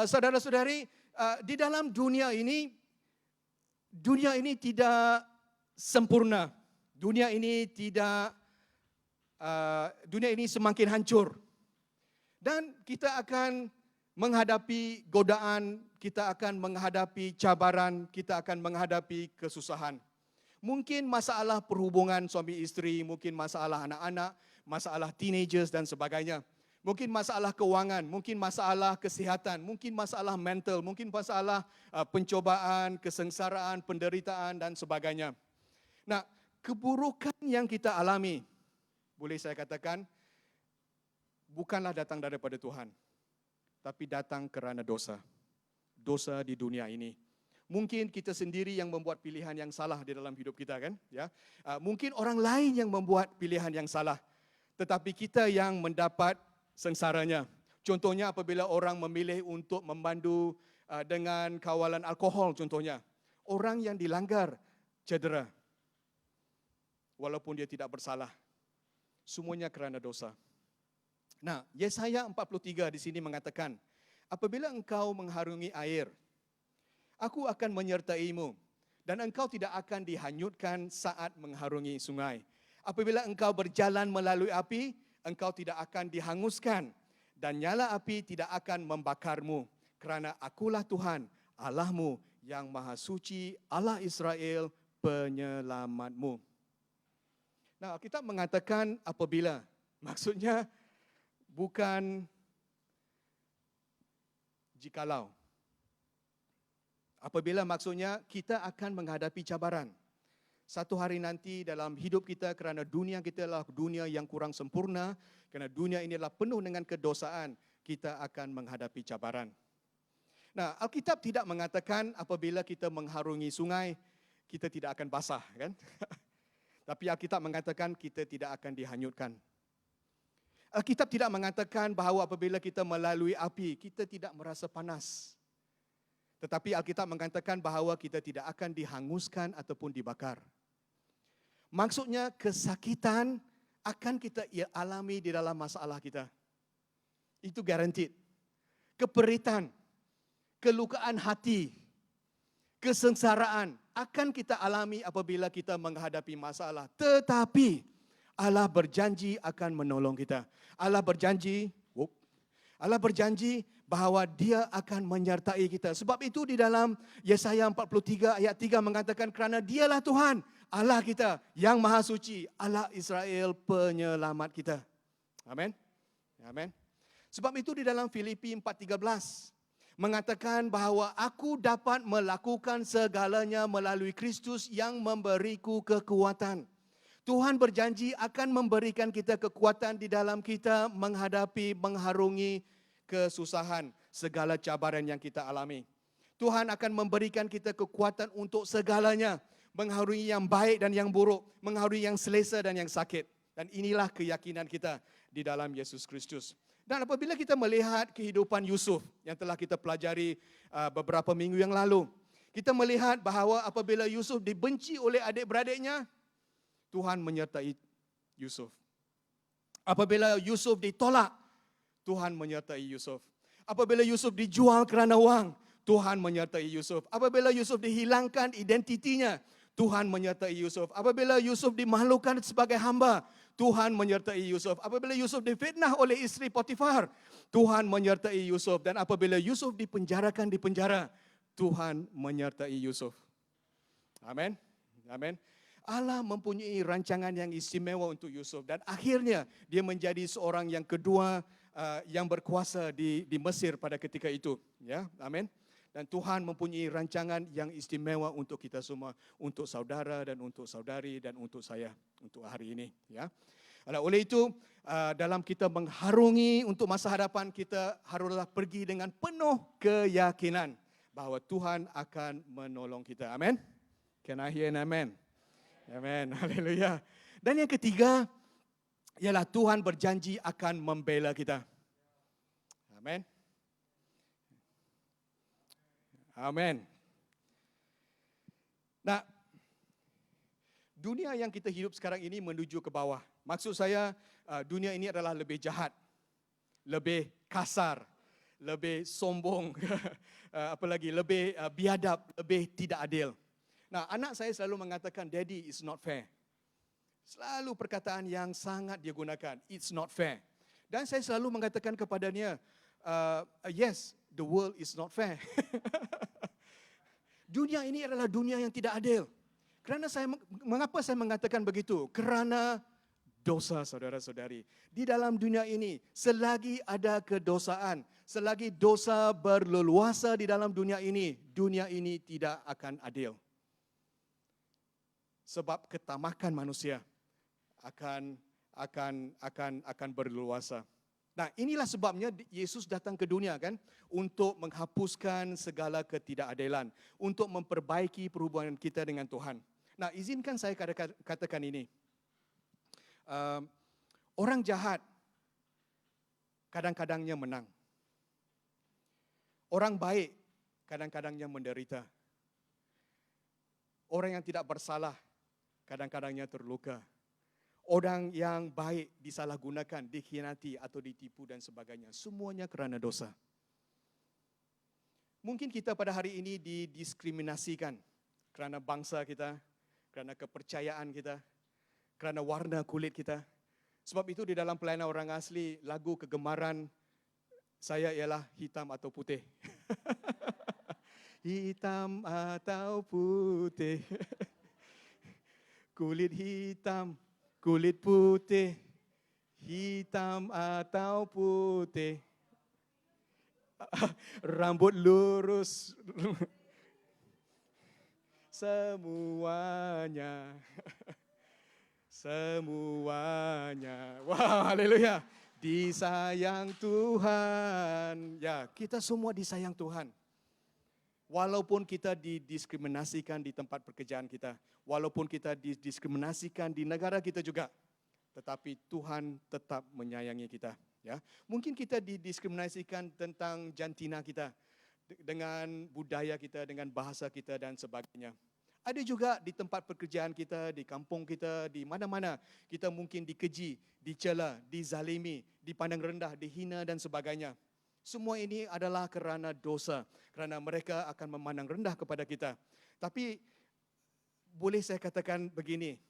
Saudara-saudari, di dalam dunia ini tidak sempurna. Dunia ini semakin hancur. Dan kita akan menghadapi godaan, kita akan menghadapi cabaran, kita akan menghadapi kesusahan. Mungkin masalah perhubungan suami isteri, mungkin masalah anak-anak, masalah teenagers dan sebagainya. Mungkin masalah keuangan, mungkin masalah kesihatan, mungkin masalah mental, mungkin masalah pencobaan, kesengsaraan, penderitaan dan sebagainya. Nah, keburukan yang kita alami, boleh saya katakan, bukanlah datang daripada Tuhan, tapi datang kerana dosa. Dosa di dunia ini. Mungkin kita sendiri yang membuat pilihan yang salah di dalam hidup kita kan, ya. Mungkin orang lain yang membuat pilihan yang salah, tetapi kita yang mendapat sengsaranya. Contohnya apabila orang memilih untuk memandu dengan kawalan alkohol contohnya. Orang yang dilanggar cedera. Walaupun dia tidak bersalah. Semuanya kerana dosa. Nah, Yesaya 43 di sini mengatakan, apabila engkau mengharungi air, aku akan menyertaimu dan engkau tidak akan dihanyutkan saat mengharungi sungai. Apabila engkau berjalan melalui api, engkau tidak akan dihanguskan dan nyala api tidak akan membakarmu. Kerana akulah Tuhan, Allahmu yang Maha Suci, Allah Israel, penyelamatmu. Nah, kita mengatakan apabila, maksudnya bukan jikalau. Apabila maksudnya kita akan menghadapi cabaran. Satu hari nanti dalam hidup kita, kerana dunia kita adalah dunia yang kurang sempurna, kerana dunia ini adalah penuh dengan kedosaan, kita akan menghadapi cabaran. Nah, Alkitab tidak mengatakan apabila kita mengharungi sungai, kita tidak akan basah, kan? Tapi Alkitab mengatakan kita tidak akan dihanyutkan. Alkitab tidak mengatakan bahawa apabila kita melalui api, kita tidak merasa panas. Tetapi Alkitab mengatakan bahawa kita tidak akan dihanguskan ataupun dibakar. Maksudnya kesakitan akan kita alami di dalam masalah kita. Itu guaranteed. Keperitan, kelukaan hati, kesengsaraan akan kita alami apabila kita menghadapi masalah. Tetapi Allah berjanji akan menolong kita. Allah berjanji bahawa Dia akan menyertai kita. Sebab itu di dalam Yesaya 43 ayat 3 mengatakan kerana Dialah Tuhan, Allah kita yang Maha Suci, Allah Israel penyelamat kita. Amin. Amin. Sebab itu di dalam Filipi 4:13 mengatakan bahawa aku dapat melakukan segalanya melalui Kristus yang memberiku kekuatan. Tuhan berjanji akan memberikan kita kekuatan di dalam kita menghadapi, mengharungi kesusahan, segala cabaran yang kita alami. Tuhan akan memberikan kita kekuatan untuk segalanya, mengharungi yang baik dan yang buruk, mengharungi yang selesa dan yang sakit. Dan inilah keyakinan kita di dalam Yesus Kristus. Dan apabila kita melihat kehidupan Yusuf yang telah kita pelajari beberapa minggu yang lalu, kita melihat bahawa apabila Yusuf dibenci oleh adik-beradiknya, Tuhan menyertai Yusuf. Apabila Yusuf ditolak, Tuhan menyertai Yusuf. Apabila Yusuf dijual kerana wang, Tuhan menyertai Yusuf. Apabila Yusuf dihilangkan identitinya, Tuhan menyertai Yusuf. Apabila Yusuf dimahlukkan sebagai hamba, Tuhan menyertai Yusuf. Apabila Yusuf difitnah oleh isteri Potifar, Tuhan menyertai Yusuf. Dan apabila Yusuf dipenjarakan di penjara, Tuhan menyertai Yusuf. Amin. Amin. Allah mempunyai rancangan yang istimewa untuk Yusuf. Dan akhirnya dia menjadi seorang yang kedua yang berkuasa di Mesir pada ketika itu. Ya, amin. Dan Tuhan mempunyai rancangan yang istimewa untuk kita semua, untuk saudara dan untuk saudari dan untuk saya untuk hari ini. Ya, oleh itu dalam kita mengharungi untuk masa hadapan, kita haruslah pergi dengan penuh keyakinan bahawa Tuhan akan menolong kita. Amin. Can I hear an amen? Amen. Haleluya. Dan yang ketiga ialah Tuhan berjanji akan membela kita. Amin. Amin. Nah, dunia yang kita hidup sekarang ini menuju ke bawah. Maksud saya, dunia ini adalah lebih jahat, lebih kasar, lebih sombong, apalagi lebih biadab, lebih tidak adil. Nah, anak saya selalu mengatakan, Daddy, it's not fair. Selalu perkataan yang sangat dia gunakan, it's not fair. Dan saya selalu mengatakan kepadanya, yes, the world is not fair. Dunia ini adalah dunia yang tidak adil. Mengapa saya mengatakan begitu? Kerana dosa, saudara-saudari. Di dalam dunia ini, selagi ada kedosaan, selagi dosa berleluasa di dalam dunia ini tidak akan adil. Sebab ketamakan manusia akan berleluasa. Nah, inilah sebabnya Yesus datang ke dunia, kan, untuk menghapuskan segala ketidakadilan, untuk memperbaiki perhubungan kita dengan Tuhan. Nah, izinkan saya katakan ini. Orang jahat kadang-kadangnya menang. Orang baik kadang-kadangnya menderita. Orang yang tidak bersalah kadang-kadangnya terluka. Orang yang baik disalahgunakan, dikhianati atau ditipu dan sebagainya. Semuanya kerana dosa. Mungkin kita pada hari ini didiskriminasikan kerana bangsa kita, kerana kepercayaan kita, kerana warna kulit kita, Sebab itu di dalam pelayanan orang asli, lagu kegemaran saya ialah hitam atau putih. Hitam atau putih. Kulit hitam, kulit putih. Hitam atau putih. Rambut lurus. Semuanya. Semuanya. Wah, haleluya. Disayang Tuhan. Ya, kita semua disayang Tuhan. Walaupun kita didiskriminasikan di tempat pekerjaan kita, walaupun kita didiskriminasikan di negara kita juga, tetapi Tuhan tetap menyayangi kita. Ya, mungkin kita didiskriminasikan tentang jantina kita, dengan budaya kita, dengan bahasa kita dan sebagainya. Ada juga di tempat pekerjaan kita, di kampung kita, di mana-mana kita mungkin dikeji, dicela, dizalimi, dipandang rendah, dihina dan sebagainya. Semua ini adalah kerana dosa, kerana mereka akan memandang rendah kepada kita. Tapi boleh saya katakan begini,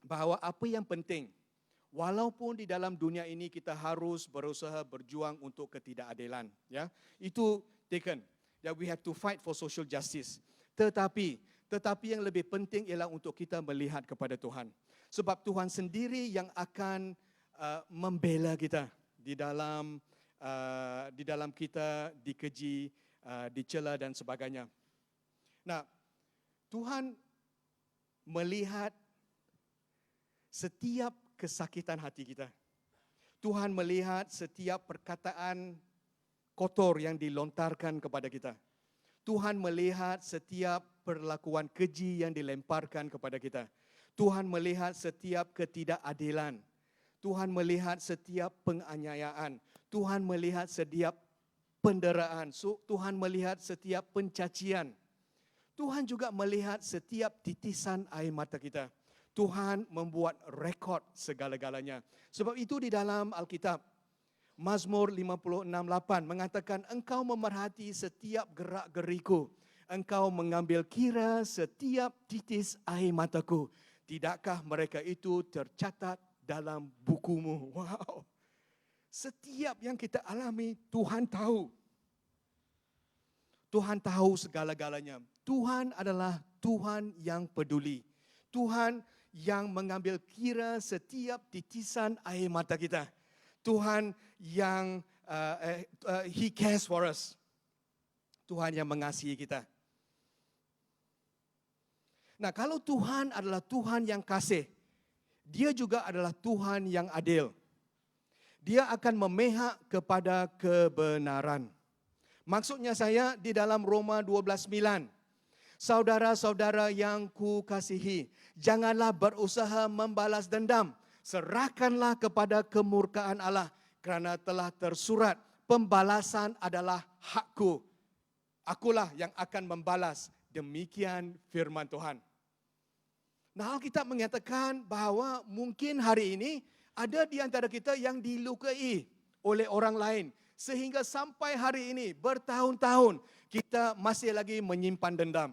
bahawa apa yang penting, walaupun di dalam dunia ini kita harus berusaha berjuang untuk ketidakadilan, ya, itu taken, that we have to fight for social justice. Tetapi yang lebih penting ialah untuk kita melihat kepada Tuhan. Sebab Tuhan sendiri yang akan membela kita di dalam kita dikeji, dicela dan sebagainya. Nah, Tuhan melihat setiap kesakitan hati kita. Tuhan melihat setiap perkataan kotor yang dilontarkan kepada kita. Tuhan melihat setiap perlakuan keji yang dilemparkan kepada kita. Tuhan melihat setiap ketidakadilan. Tuhan melihat setiap penganiayaan. Tuhan melihat setiap penderaan. Tuhan melihat setiap pencacian. Tuhan juga melihat setiap titisan air mata kita. Tuhan membuat rekod segala-galanya. Sebab itu di dalam Alkitab, Mazmur 56:8 mengatakan, engkau memerhati setiap gerak-geriku. Engkau mengambil kira setiap titis air mataku. Tidakkah mereka itu tercatat dalam bukumu? Wow. Setiap yang kita alami, Tuhan tahu. Tuhan tahu segala-galanya. Tuhan adalah Tuhan yang peduli. Tuhan yang mengambil kira setiap titisan air mata kita. Tuhan yang He cares for us. Tuhan yang mengasihi kita. Nah, kalau Tuhan adalah Tuhan yang kasih, Dia juga adalah Tuhan yang adil. Dia akan memihak kepada kebenaran. Maksudnya saya di dalam Roma 12:9. Saudara-saudara yang kukasihi, janganlah berusaha membalas dendam. Serahkanlah kepada kemurkaan Allah, kerana telah tersurat, pembalasan adalah hakku. Akulah yang akan membalas. Demikian firman Tuhan. Nah, Alkitab menyatakan bahawa mungkin hari ini ada di antara kita yang dilukai oleh orang lain. Sehingga sampai hari ini, bertahun-tahun, kita masih lagi menyimpan dendam.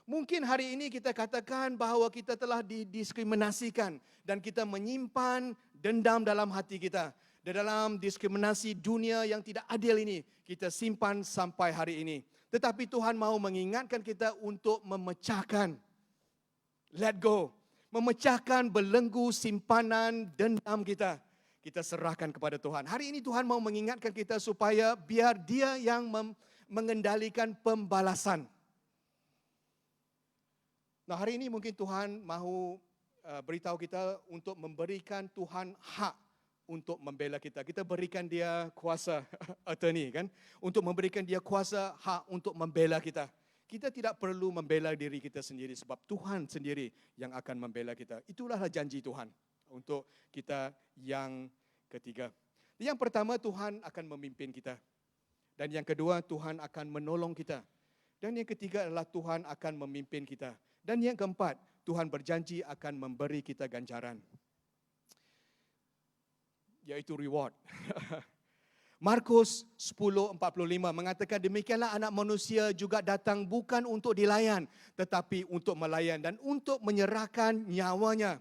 Mungkin hari ini kita katakan bahawa kita telah didiskriminasikan dan kita menyimpan dendam dalam hati kita. Di dalam diskriminasi dunia yang tidak adil ini, kita simpan sampai hari ini. Tetapi Tuhan mahu mengingatkan kita untuk memecahkan, let go, memecahkan belenggu simpanan dendam kita. Kita serahkan kepada Tuhan. Hari ini Tuhan mahu mengingatkan kita supaya biar Dia yang mengendalikan pembalasan. Nah, hari ini mungkin Tuhan mahu beritahu kita untuk memberikan Tuhan hak untuk membela kita. Kita berikan Dia kuasa attorney, kan? Untuk memberikan Dia kuasa hak untuk membela kita. Kita tidak perlu membela diri kita sendiri sebab Tuhan sendiri yang akan membela kita. Itulah janji Tuhan untuk kita yang ketiga. Yang pertama, Tuhan akan memimpin kita. Dan yang kedua, Tuhan akan menolong kita. Dan yang ketiga adalah Tuhan akan memimpin kita. Dan yang keempat, Tuhan berjanji akan memberi kita ganjaran, yaitu reward. Markus 10:45 mengatakan, demikianlah anak manusia juga datang bukan untuk dilayan, tetapi untuk melayan dan untuk menyerahkan nyawanya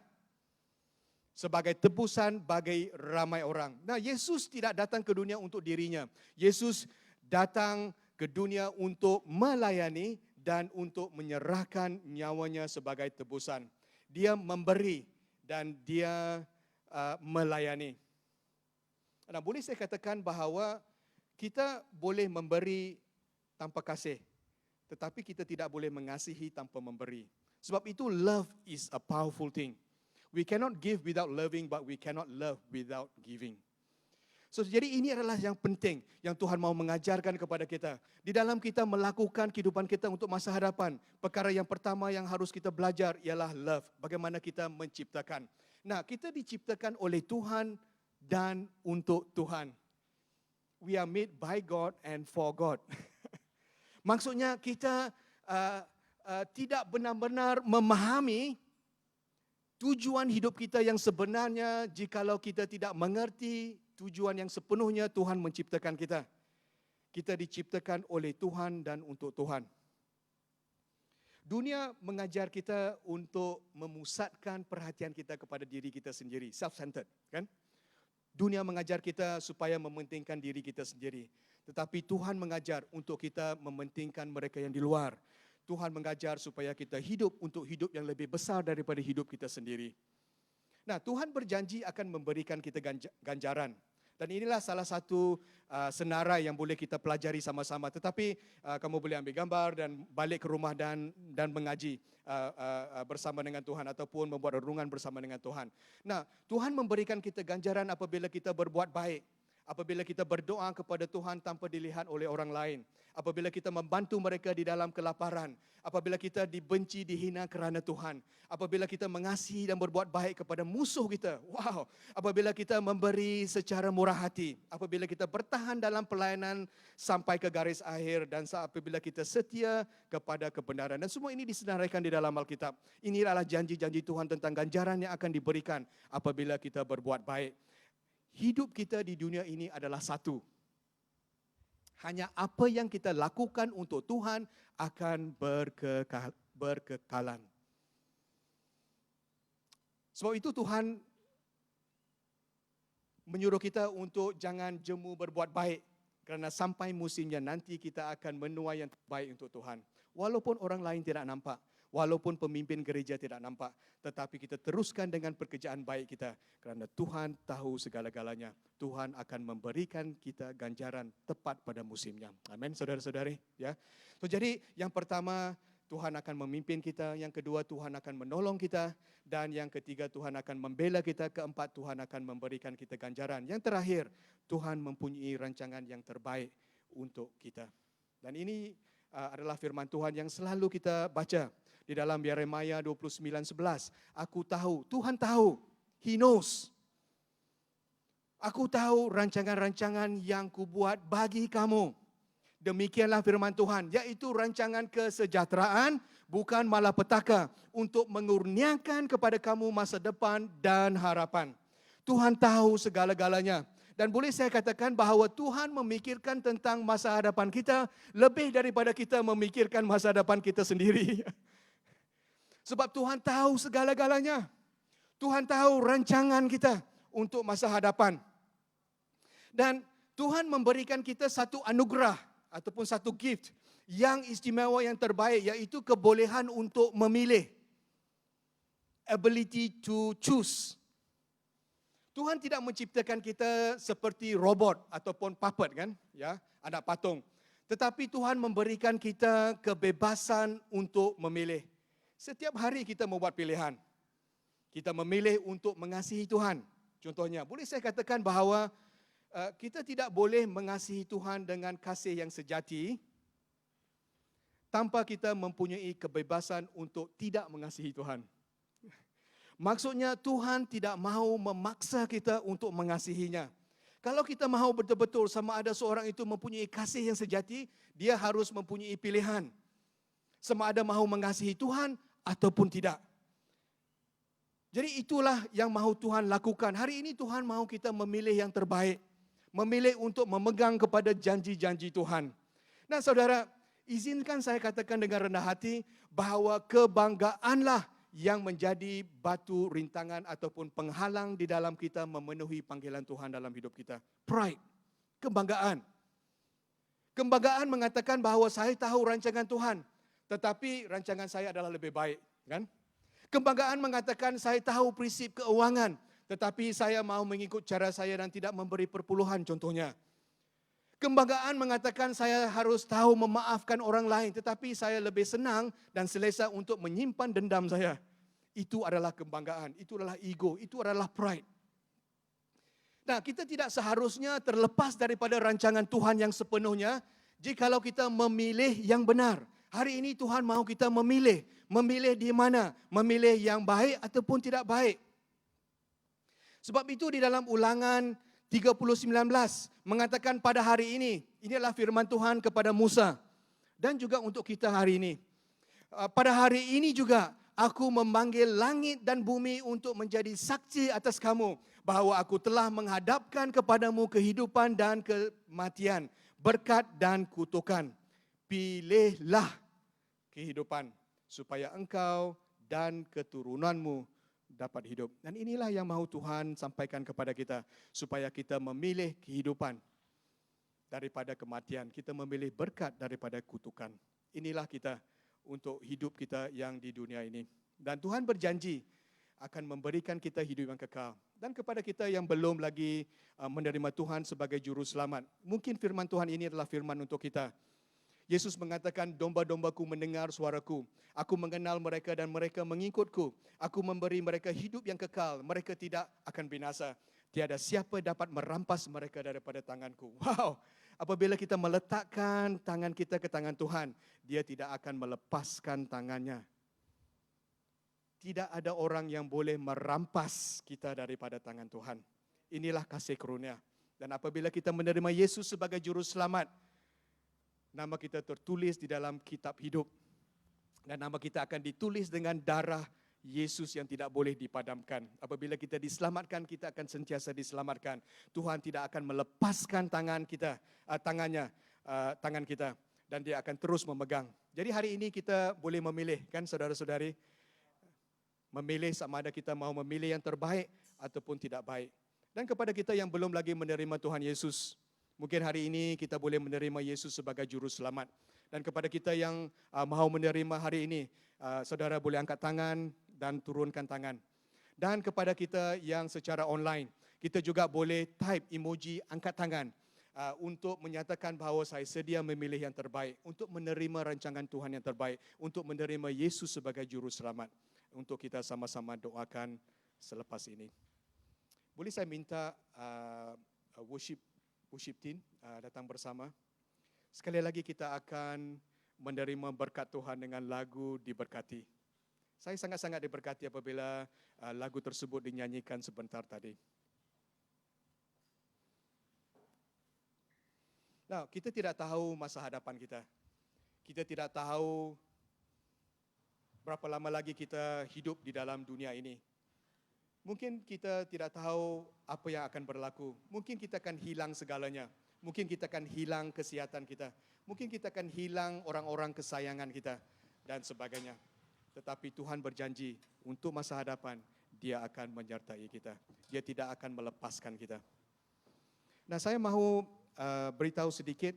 sebagai tebusan bagi ramai orang. Nah, Yesus tidak datang ke dunia untuk dirinya. Yesus datang ke dunia untuk melayani dan untuk menyerahkan nyawanya sebagai tebusan. Dia memberi dan dia melayani. Nah, boleh saya katakan bahawa kita boleh memberi tanpa kasih, tetapi kita tidak boleh mengasihi tanpa memberi. Sebab itu love is a powerful thing. We cannot give without loving, but we cannot love without giving. So, jadi ini adalah yang penting yang Tuhan mau mengajarkan kepada kita. Di dalam kita melakukan kehidupan kita untuk masa hadapan, perkara yang pertama yang harus kita belajar ialah love. Bagaimana kita menciptakan. Nah, kita diciptakan oleh Tuhan dan untuk Tuhan. We are made by God and for God. Maksudnya kita tidak benar-benar memahami tujuan hidup kita yang sebenarnya jikalau kita tidak mengerti tujuan yang sepenuhnya Tuhan menciptakan kita. Kita diciptakan oleh Tuhan dan untuk Tuhan. Dunia mengajar kita untuk memusatkan perhatian kita kepada diri kita sendiri, self-centered, kan? Dunia mengajar kita supaya mementingkan diri kita sendiri. Tetapi Tuhan mengajar untuk kita mementingkan mereka yang di luar. Tuhan mengajar supaya kita hidup untuk hidup yang lebih besar daripada hidup kita sendiri. Nah, Tuhan berjanji akan memberikan kita ganjaran. Dan inilah salah satu senarai yang boleh kita pelajari sama-sama. Tetapi kamu boleh ambil gambar dan balik ke rumah dan mengaji bersama dengan Tuhan ataupun membuat renungan bersama dengan Tuhan. Nah, Tuhan memberikan kita ganjaran apabila kita berbuat baik. Apabila kita berdoa kepada Tuhan tanpa dilihat oleh orang lain. Apabila kita membantu mereka di dalam kelaparan. Apabila kita dibenci, dihina kerana Tuhan. Apabila kita mengasihi dan berbuat baik kepada musuh kita. Wow. Apabila kita memberi secara murah hati. Apabila kita bertahan dalam pelayanan sampai ke garis akhir. Dan apabila kita setia kepada kebenaran. Dan semua ini disenaraikan di dalam Alkitab. Ini adalah janji-janji Tuhan tentang ganjaran yang akan diberikan apabila kita berbuat baik. Hidup kita di dunia ini adalah satu. Hanya apa yang kita lakukan untuk Tuhan akan berkekalan. Sebab itu Tuhan menyuruh kita untuk jangan jemu berbuat baik. Kerana sampai musimnya nanti kita akan menuai yang terbaik untuk Tuhan. Walaupun orang lain tidak nampak. Walaupun pemimpin gereja tidak nampak, tetapi kita teruskan dengan pekerjaan baik kita. Kerana Tuhan tahu segala-galanya. Tuhan akan memberikan kita ganjaran tepat pada musimnya. Amin, saudara-saudari. Ya. So, jadi yang pertama, Tuhan akan memimpin kita. Yang kedua, Tuhan akan menolong kita. Dan yang ketiga, Tuhan akan membela kita. Keempat, Tuhan akan memberikan kita ganjaran. Yang terakhir, Tuhan mempunyai rancangan yang terbaik untuk kita. Dan ini adalah firman Tuhan yang selalu kita baca. Di dalam Yeremia 29:11, aku tahu, Tuhan tahu, He knows. Aku tahu rancangan-rancangan yang kubuat bagi kamu. Demikianlah firman Tuhan, yaitu rancangan kesejahteraan, bukan malapetaka, untuk mengurniakan kepada kamu masa depan dan harapan. Tuhan tahu segala-galanya. Dan boleh saya katakan bahawa Tuhan memikirkan tentang masa hadapan kita lebih daripada kita memikirkan masa depan kita sendiri. Sebab Tuhan tahu segala-galanya. Tuhan tahu rancangan kita untuk masa hadapan. Dan Tuhan memberikan kita satu anugerah ataupun satu gift yang istimewa yang terbaik, iaitu kebolehan untuk memilih. Ability to choose. Tuhan tidak menciptakan kita seperti robot ataupun puppet, kan? Ya, anak patung. Tetapi Tuhan memberikan kita kebebasan untuk memilih. Setiap hari kita membuat pilihan. Kita memilih untuk mengasihi Tuhan. Contohnya, boleh saya katakan bahawa kita tidak boleh mengasihi Tuhan dengan kasih yang sejati tanpa kita mempunyai kebebasan untuk tidak mengasihi Tuhan. Maksudnya Tuhan tidak mahu memaksa kita untuk mengasihinya. Kalau kita mahu betul-betul sama ada seorang itu mempunyai kasih yang sejati, dia harus mempunyai pilihan. Sama ada mahu mengasihi Tuhan ataupun tidak. Jadi itulah yang mahu Tuhan lakukan. Hari ini Tuhan mahu kita memilih yang terbaik. Memilih untuk memegang kepada janji-janji Tuhan. Nah saudara, izinkan saya katakan dengan rendah hati bahawa kebanggaanlah yang menjadi batu rintangan ataupun penghalang di dalam kita memenuhi panggilan Tuhan dalam hidup kita. Pride, kebanggaan. Kebanggaan mengatakan bahawa saya tahu rancangan Tuhan, tetapi rancangan saya adalah lebih baik, kan? Kebanggaan mengatakan saya tahu prinsip keuangan, tetapi saya mau mengikut cara saya dan tidak memberi perpuluhan contohnya. Kebanggaan mengatakan saya harus tahu memaafkan orang lain, tetapi saya lebih senang dan selesa untuk menyimpan dendam saya. Itu adalah kebanggaan, itu adalah ego, itu adalah pride. Nah, kita tidak seharusnya terlepas daripada rancangan Tuhan yang sepenuhnya jikalau kita memilih yang benar. Hari ini Tuhan mahu kita memilih. Memilih di mana? Memilih yang baik ataupun tidak baik. Sebab itu di dalam Ulangan 30:19 mengatakan pada hari ini, inilah firman Tuhan kepada Musa dan juga untuk kita hari ini. Pada hari ini juga aku memanggil langit dan bumi untuk menjadi saksi atas kamu bahawa aku telah menghadapkan kepadamu kehidupan dan kematian, berkat dan kutukan. Pilihlah kehidupan supaya engkau dan keturunanmu dapat hidup. Dan inilah yang mahu Tuhan sampaikan kepada kita, supaya kita memilih kehidupan daripada kematian. Kita memilih berkat daripada kutukan. Inilah kita untuk hidup kita yang di dunia ini. Dan Tuhan berjanji akan memberikan kita hidup yang kekal. Dan kepada kita yang belum lagi menerima Tuhan sebagai juru selamat, mungkin firman Tuhan ini adalah firman untuk kita. Yesus mengatakan, domba-dombaku mendengar suaraku. Aku mengenal mereka dan mereka mengikutku. Aku memberi mereka hidup yang kekal. Mereka tidak akan binasa. Tiada siapa dapat merampas mereka daripada tanganku. Wow! Apabila kita meletakkan tangan kita ke tangan Tuhan, Dia tidak akan melepaskan tangannya. Tidak ada orang yang boleh merampas kita daripada tangan Tuhan. Inilah kasih karunia. Dan apabila kita menerima Yesus sebagai juru selamat, nama kita tertulis di dalam kitab hidup. Dan nama kita akan ditulis dengan darah Yesus yang tidak boleh dipadamkan. Apabila kita diselamatkan, kita akan sentiasa diselamatkan. Tuhan tidak akan melepaskan tangan kita. Dan Dia akan terus memegang. Jadi hari ini kita boleh memilih, kan saudara-saudari? Memilih sama ada kita mau memilih yang terbaik ataupun tidak baik. Dan kepada kita yang belum lagi menerima Tuhan Yesus, mungkin hari ini kita boleh menerima Yesus sebagai juru selamat. Dan kepada kita yang mahu menerima hari ini, saudara boleh angkat tangan dan turunkan tangan. Dan kepada kita yang secara online, kita juga boleh type emoji angkat tangan untuk menyatakan bahawa saya sedia memilih yang terbaik, untuk menerima rancangan Tuhan yang terbaik, untuk menerima Yesus sebagai juru selamat. Untuk kita sama-sama doakan selepas ini. Boleh saya minta worship team datang bersama. Sekali lagi kita akan menerima berkat Tuhan dengan lagu Diberkati. Saya sangat-sangat diberkati apabila lagu tersebut dinyanyikan sebentar tadi. Nah, kita tidak tahu masa hadapan kita. Kita tidak tahu berapa lama lagi kita hidup di dalam dunia ini. Mungkin kita tidak tahu apa yang akan berlaku. Mungkin kita akan hilang segalanya. Mungkin kita akan hilang kesihatan kita. Mungkin kita akan hilang orang-orang kesayangan kita dan sebagainya. Tetapi Tuhan berjanji untuk masa hadapan Dia akan menyertai kita. Dia tidak akan melepaskan kita. Nah, saya mahu beritahu sedikit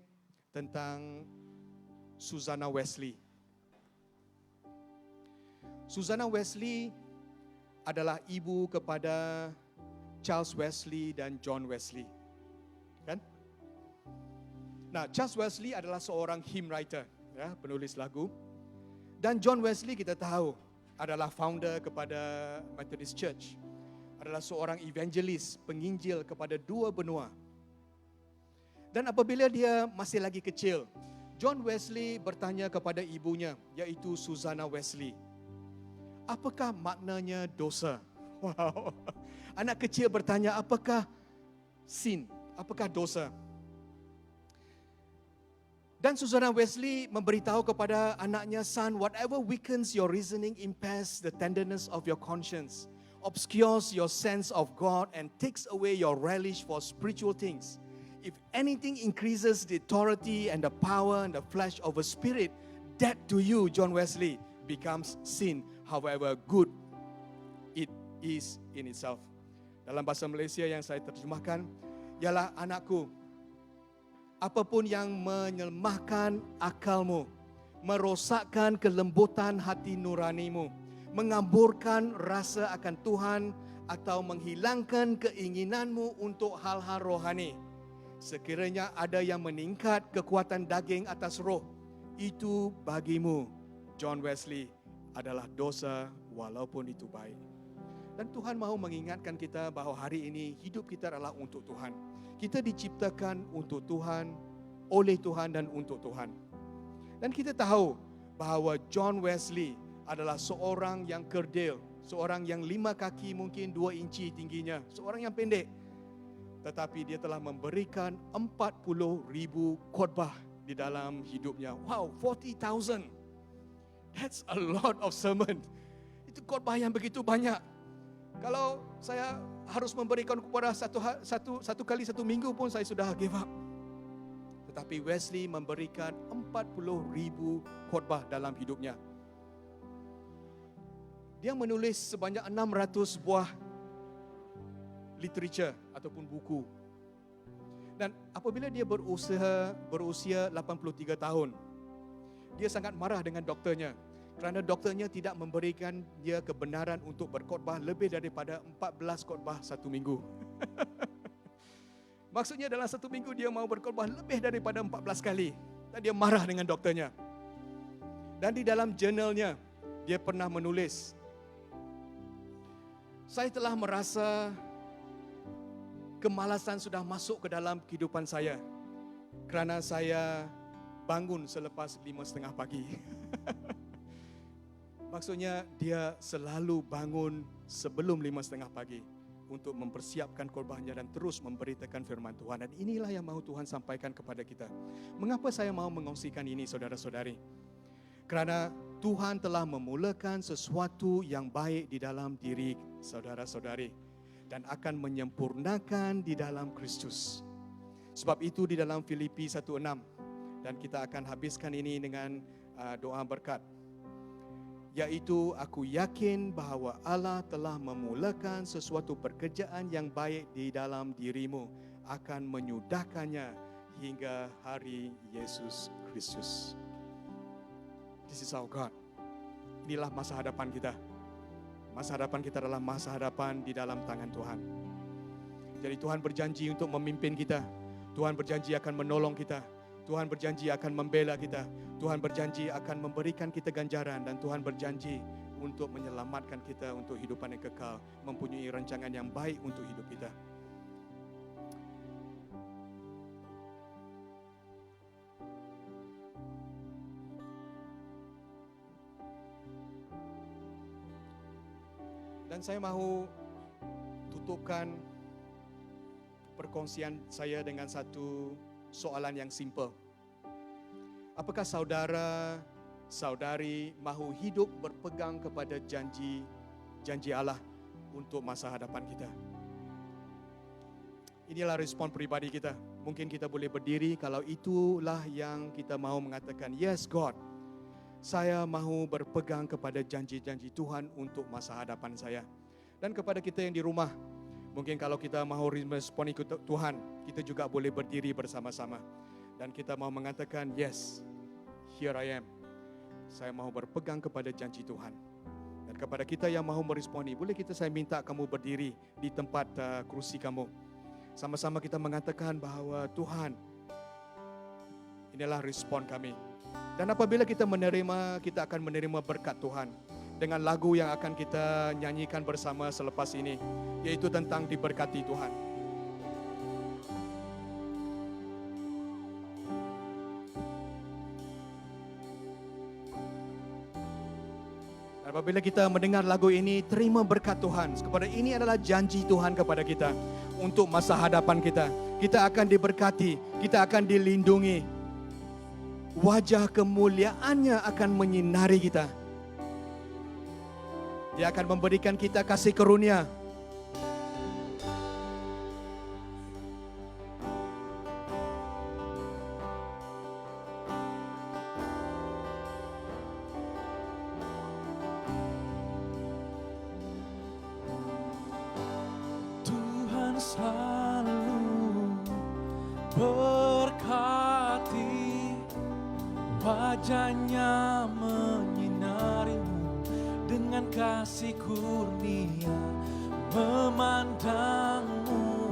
tentang Susanna Wesley. Susanna Wesley adalah ibu kepada Charles Wesley dan John Wesley. Kan? Nah, Charles Wesley adalah seorang hymn writer, ya, penulis lagu. Dan John Wesley kita tahu adalah founder kepada Methodist Church. Adalah seorang evangelis, penginjil kepada 2 benua. Dan apabila dia masih lagi kecil, John Wesley bertanya kepada ibunya, yaitu Susanna Wesley, apakah maknanya dosa? Wow. Anak kecil bertanya, apakah sin? Apakah dosa? Dan Susanna Wesley memberitahu kepada anaknya, son, whatever weakens your reasoning impairs the tenderness of your conscience, obscures your sense of God and takes away your relish for spiritual things. If anything increases the authority and the power and the flesh of a spirit, that to you, John Wesley, becomes sin. however good it is in itself. Dalam bahasa Malaysia yang saya terjemahkan, ialah anakku, apapun yang menyemahkan akalmu, merosakkan kelembutan hati nuranimu, mengamburkan rasa akan Tuhan atau menghilangkan keinginanmu untuk hal-hal rohani. Sekiranya ada yang meningkat kekuatan daging atas roh, itu bagimu, John Wesley, adalah dosa walaupun itu baik. Dan Tuhan mahu mengingatkan kita bahawa hari ini hidup kita adalah untuk Tuhan. Kita diciptakan untuk Tuhan, oleh Tuhan dan untuk Tuhan. Dan kita tahu bahawa John Wesley adalah seorang yang kerdil, seorang yang 5 kaki mungkin 2 inci tingginya, seorang yang pendek. Tetapi dia telah memberikan 40,000 khotbah di dalam hidupnya. Wow, 40,000. That's a lot of sermon. Itu khotbah yang begitu banyak. Kalau saya harus memberikan kepada satu kali satu minggu pun saya sudah give up. Tetapi Wesley memberikan 40,000 khotbah dalam hidupnya. Dia menulis sebanyak 600 buah literature ataupun buku. Dan apabila dia berusia 83 tahun, dia sangat marah dengan doktornya. Kerana doktornya tidak memberikan dia kebenaran untuk berkhotbah lebih daripada 14 khotbah satu minggu. Maksudnya dalam satu minggu dia mau berkhotbah lebih daripada 14 kali. Dan dia marah dengan doktornya. Dan di dalam jurnalnya, dia pernah menulis, saya telah merasa kemalasan sudah masuk ke dalam kehidupan saya. Kerana saya bangun selepas 5:30 pagi. Maksudnya dia selalu bangun sebelum 5:30 pagi untuk mempersiapkan khotbahnya dan terus memberitakan firman Tuhan. Dan inilah yang mahu Tuhan sampaikan kepada kita. Mengapa saya mahu mengongsikan ini, saudara-saudari? Kerana Tuhan telah memulakan sesuatu yang baik di dalam diri saudara-saudari dan akan menyempurnakan di dalam Kristus. Sebab itu di dalam Filipi 1:6, dan kita akan habiskan ini dengan doa berkat. Yaitu aku yakin bahawa Allah telah memulakan sesuatu pekerjaan yang baik di dalam dirimu, akan menyudahkannya hingga hari Yesus Kristus. This is our God. Inilah masa hadapan kita. Masa hadapan kita adalah masa hadapan di dalam tangan Tuhan. Jadi Tuhan berjanji untuk memimpin kita. Tuhan berjanji akan menolong kita. Tuhan berjanji akan membela kita. Tuhan berjanji akan memberikan kita ganjaran. Dan Tuhan berjanji untuk menyelamatkan kita untuk hidupan yang kekal. Mempunyai rancangan yang baik untuk hidup kita. Dan saya mahu tutupkan perkongsian saya dengan satu soalan yang simple. Apakah saudara, saudari mahu hidup berpegang kepada janji Allah untuk masa hadapan kita? Inilah respon pribadi kita. Mungkin kita boleh berdiri kalau itulah yang kita mahu mengatakan, yes God, saya mahu berpegang kepada janji-janji Tuhan untuk masa hadapan saya. Dan kepada kita yang di rumah, mungkin kalau kita mahu respon ikut Tuhan, kita juga boleh berdiri bersama-sama. Dan kita mahu mengatakan, yes, here I am. Saya mahu berpegang kepada janji Tuhan. Dan kepada kita yang mahu meresponi, boleh saya minta kamu berdiri di tempat kerusi kamu. Sama-sama kita mengatakan bahawa Tuhan, inilah respon kami. Dan apabila kita menerima, kita akan menerima berkat Tuhan. Dengan lagu yang akan kita nyanyikan bersama selepas ini, yaitu tentang diberkati Tuhan. Dan apabila kita mendengar lagu ini, terima berkat Tuhan. Kepada ini adalah janji Tuhan kepada kita untuk masa hadapan kita. Kita akan diberkati, kita akan dilindungi. Wajah kemuliaannya akan menyinari kita. Dia akan memberikan kita kasih karunia. selalu berkati, wajahnya menyinarimu dengan kasih kurnia, memandangmu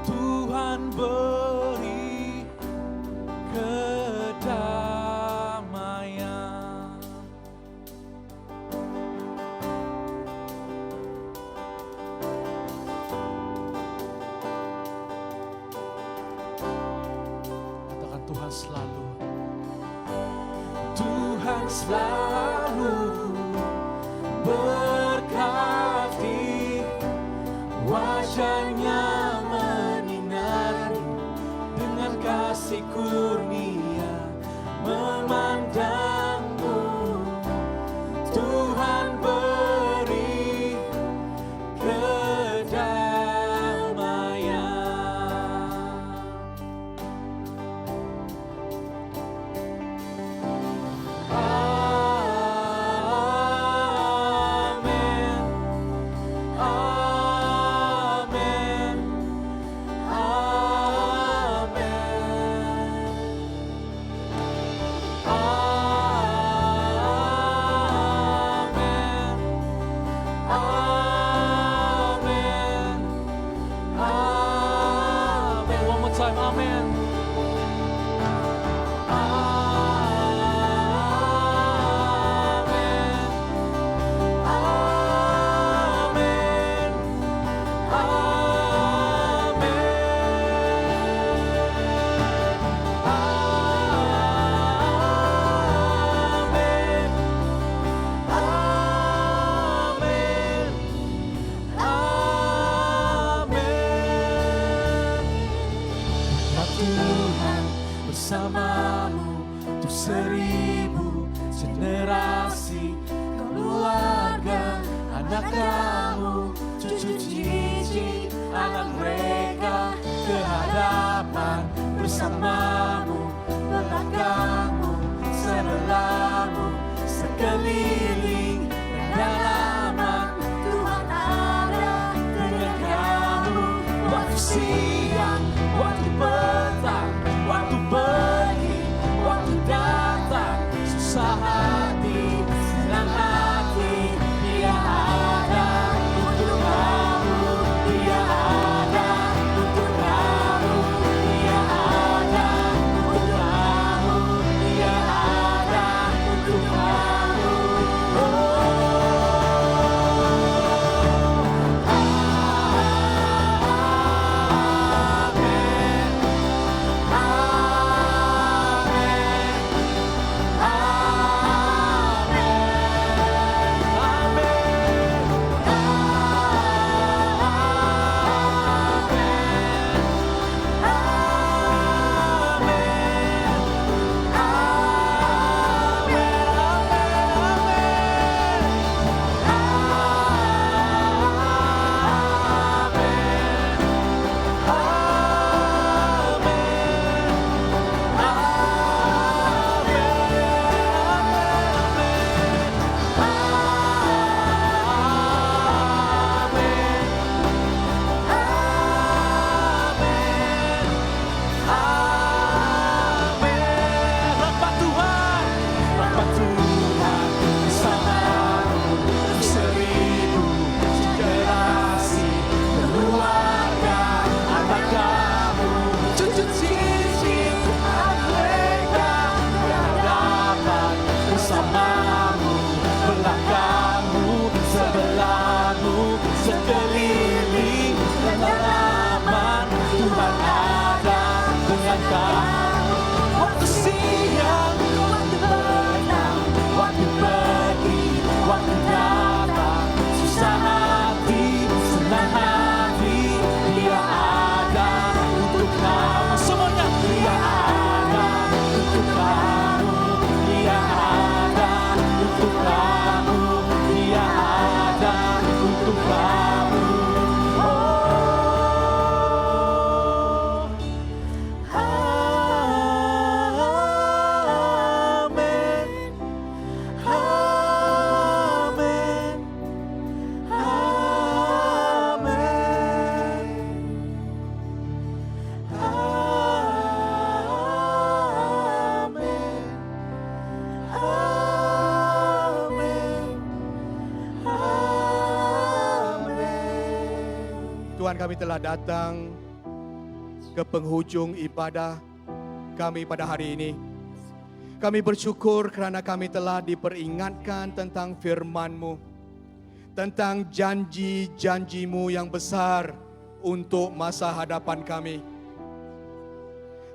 Tuhan beri kedamaian. Katakan Tuhan selalu, Tuhan selalu berkati, wajahnya menyinari dengan kasih kurnia, memandangmu Tuhan beri kedamaian. Amin, amin, bersamamu untuk 1000 generasi, keluarga, anak kamu, cucu cici, anak mereka, kehadapan bersamamu, belakangmu, sebelahmu, sekeliling dan dalaman. Tuhan ada dengan kamu, waktu siang, waktu petang, waktu pergi, waktu datang, susah hati, senang hati, Dia ada untuk kamu, Dia ada untuk kamu, Dia ada untuk kamu, Dia ada untuk kamu. Sekeliling dan dalaman, Tuhan ada dengan kamu. Waktu siang, waktu petang, waktu pergi, waktu datang, susah hati, senang hati, Dia ada untuk kamu. Semuanya, Dia ada untuk kamu, Dia ada untuk kamu, Dia ada untuk kamu. Oh, Tuhan, kami telah datang ke penghujung ibadah kami pada hari ini. Kami bersyukur kerana kami telah diperingatkan tentang firman-Mu, tentang janji-janji-Mu yang besar untuk masa hadapan kami.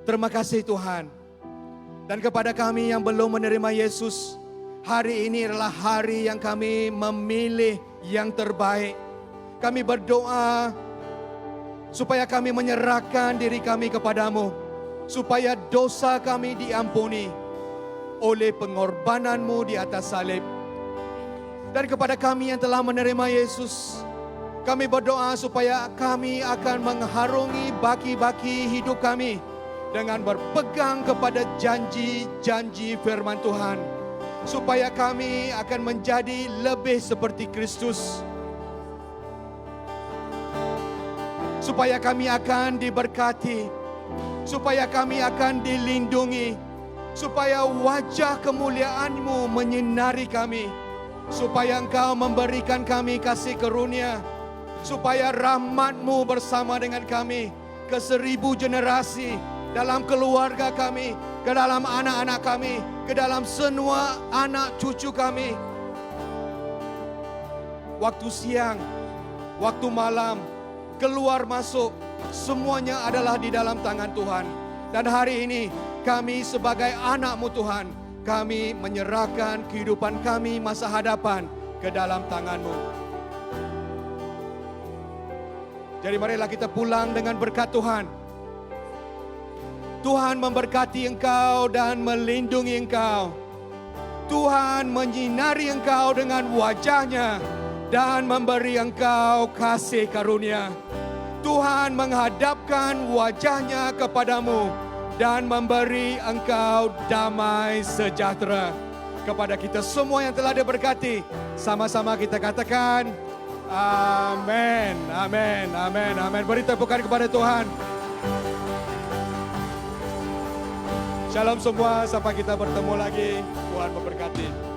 Terima kasih Tuhan. Dan kepada kami yang belum menerima Yesus, hari ini adalah hari yang kami memilih yang terbaik. Kami berdoa supaya kami menyerahkan diri kami kepadamu, supaya dosa kami diampuni oleh pengorbanan-Mu di atas salib. Dan kepada kami yang telah menerima Yesus, kami berdoa supaya kami akan mengharungi baki-baki hidup kami dengan berpegang kepada janji-janji firman Tuhan, supaya kami akan menjadi lebih seperti Kristus, supaya kami akan diberkati, supaya kami akan dilindungi, supaya wajah kemuliaan-Mu menyinari kami, supaya Engkau memberikan kami kasih karunia, supaya rahmat-Mu bersama dengan kami ke 1000 generasi, dalam keluarga kami, ke dalam anak-anak kami, ke dalam semua anak cucu kami. Waktu siang, waktu malam, keluar masuk, semuanya adalah di dalam tangan Tuhan. Dan hari ini kami sebagai anak-Mu Tuhan, kami menyerahkan kehidupan kami masa hadapan ke dalam tangan-Mu. Jadi marilah kita pulang dengan berkat Tuhan. Tuhan memberkati engkau dan melindungi engkau. Tuhan menyinari engkau dengan wajah-Nya dan memberi engkau kasih karunia. Tuhan menghadapkan wajah-Nya kepadamu dan memberi engkau damai sejahtera. Kepada kita semua yang telah diberkati, sama-sama kita katakan amin, amin, amin, amin. Beri tepukan kepada Tuhan. Shalom semua, sampai kita bertemu lagi. Tuhan memberkati.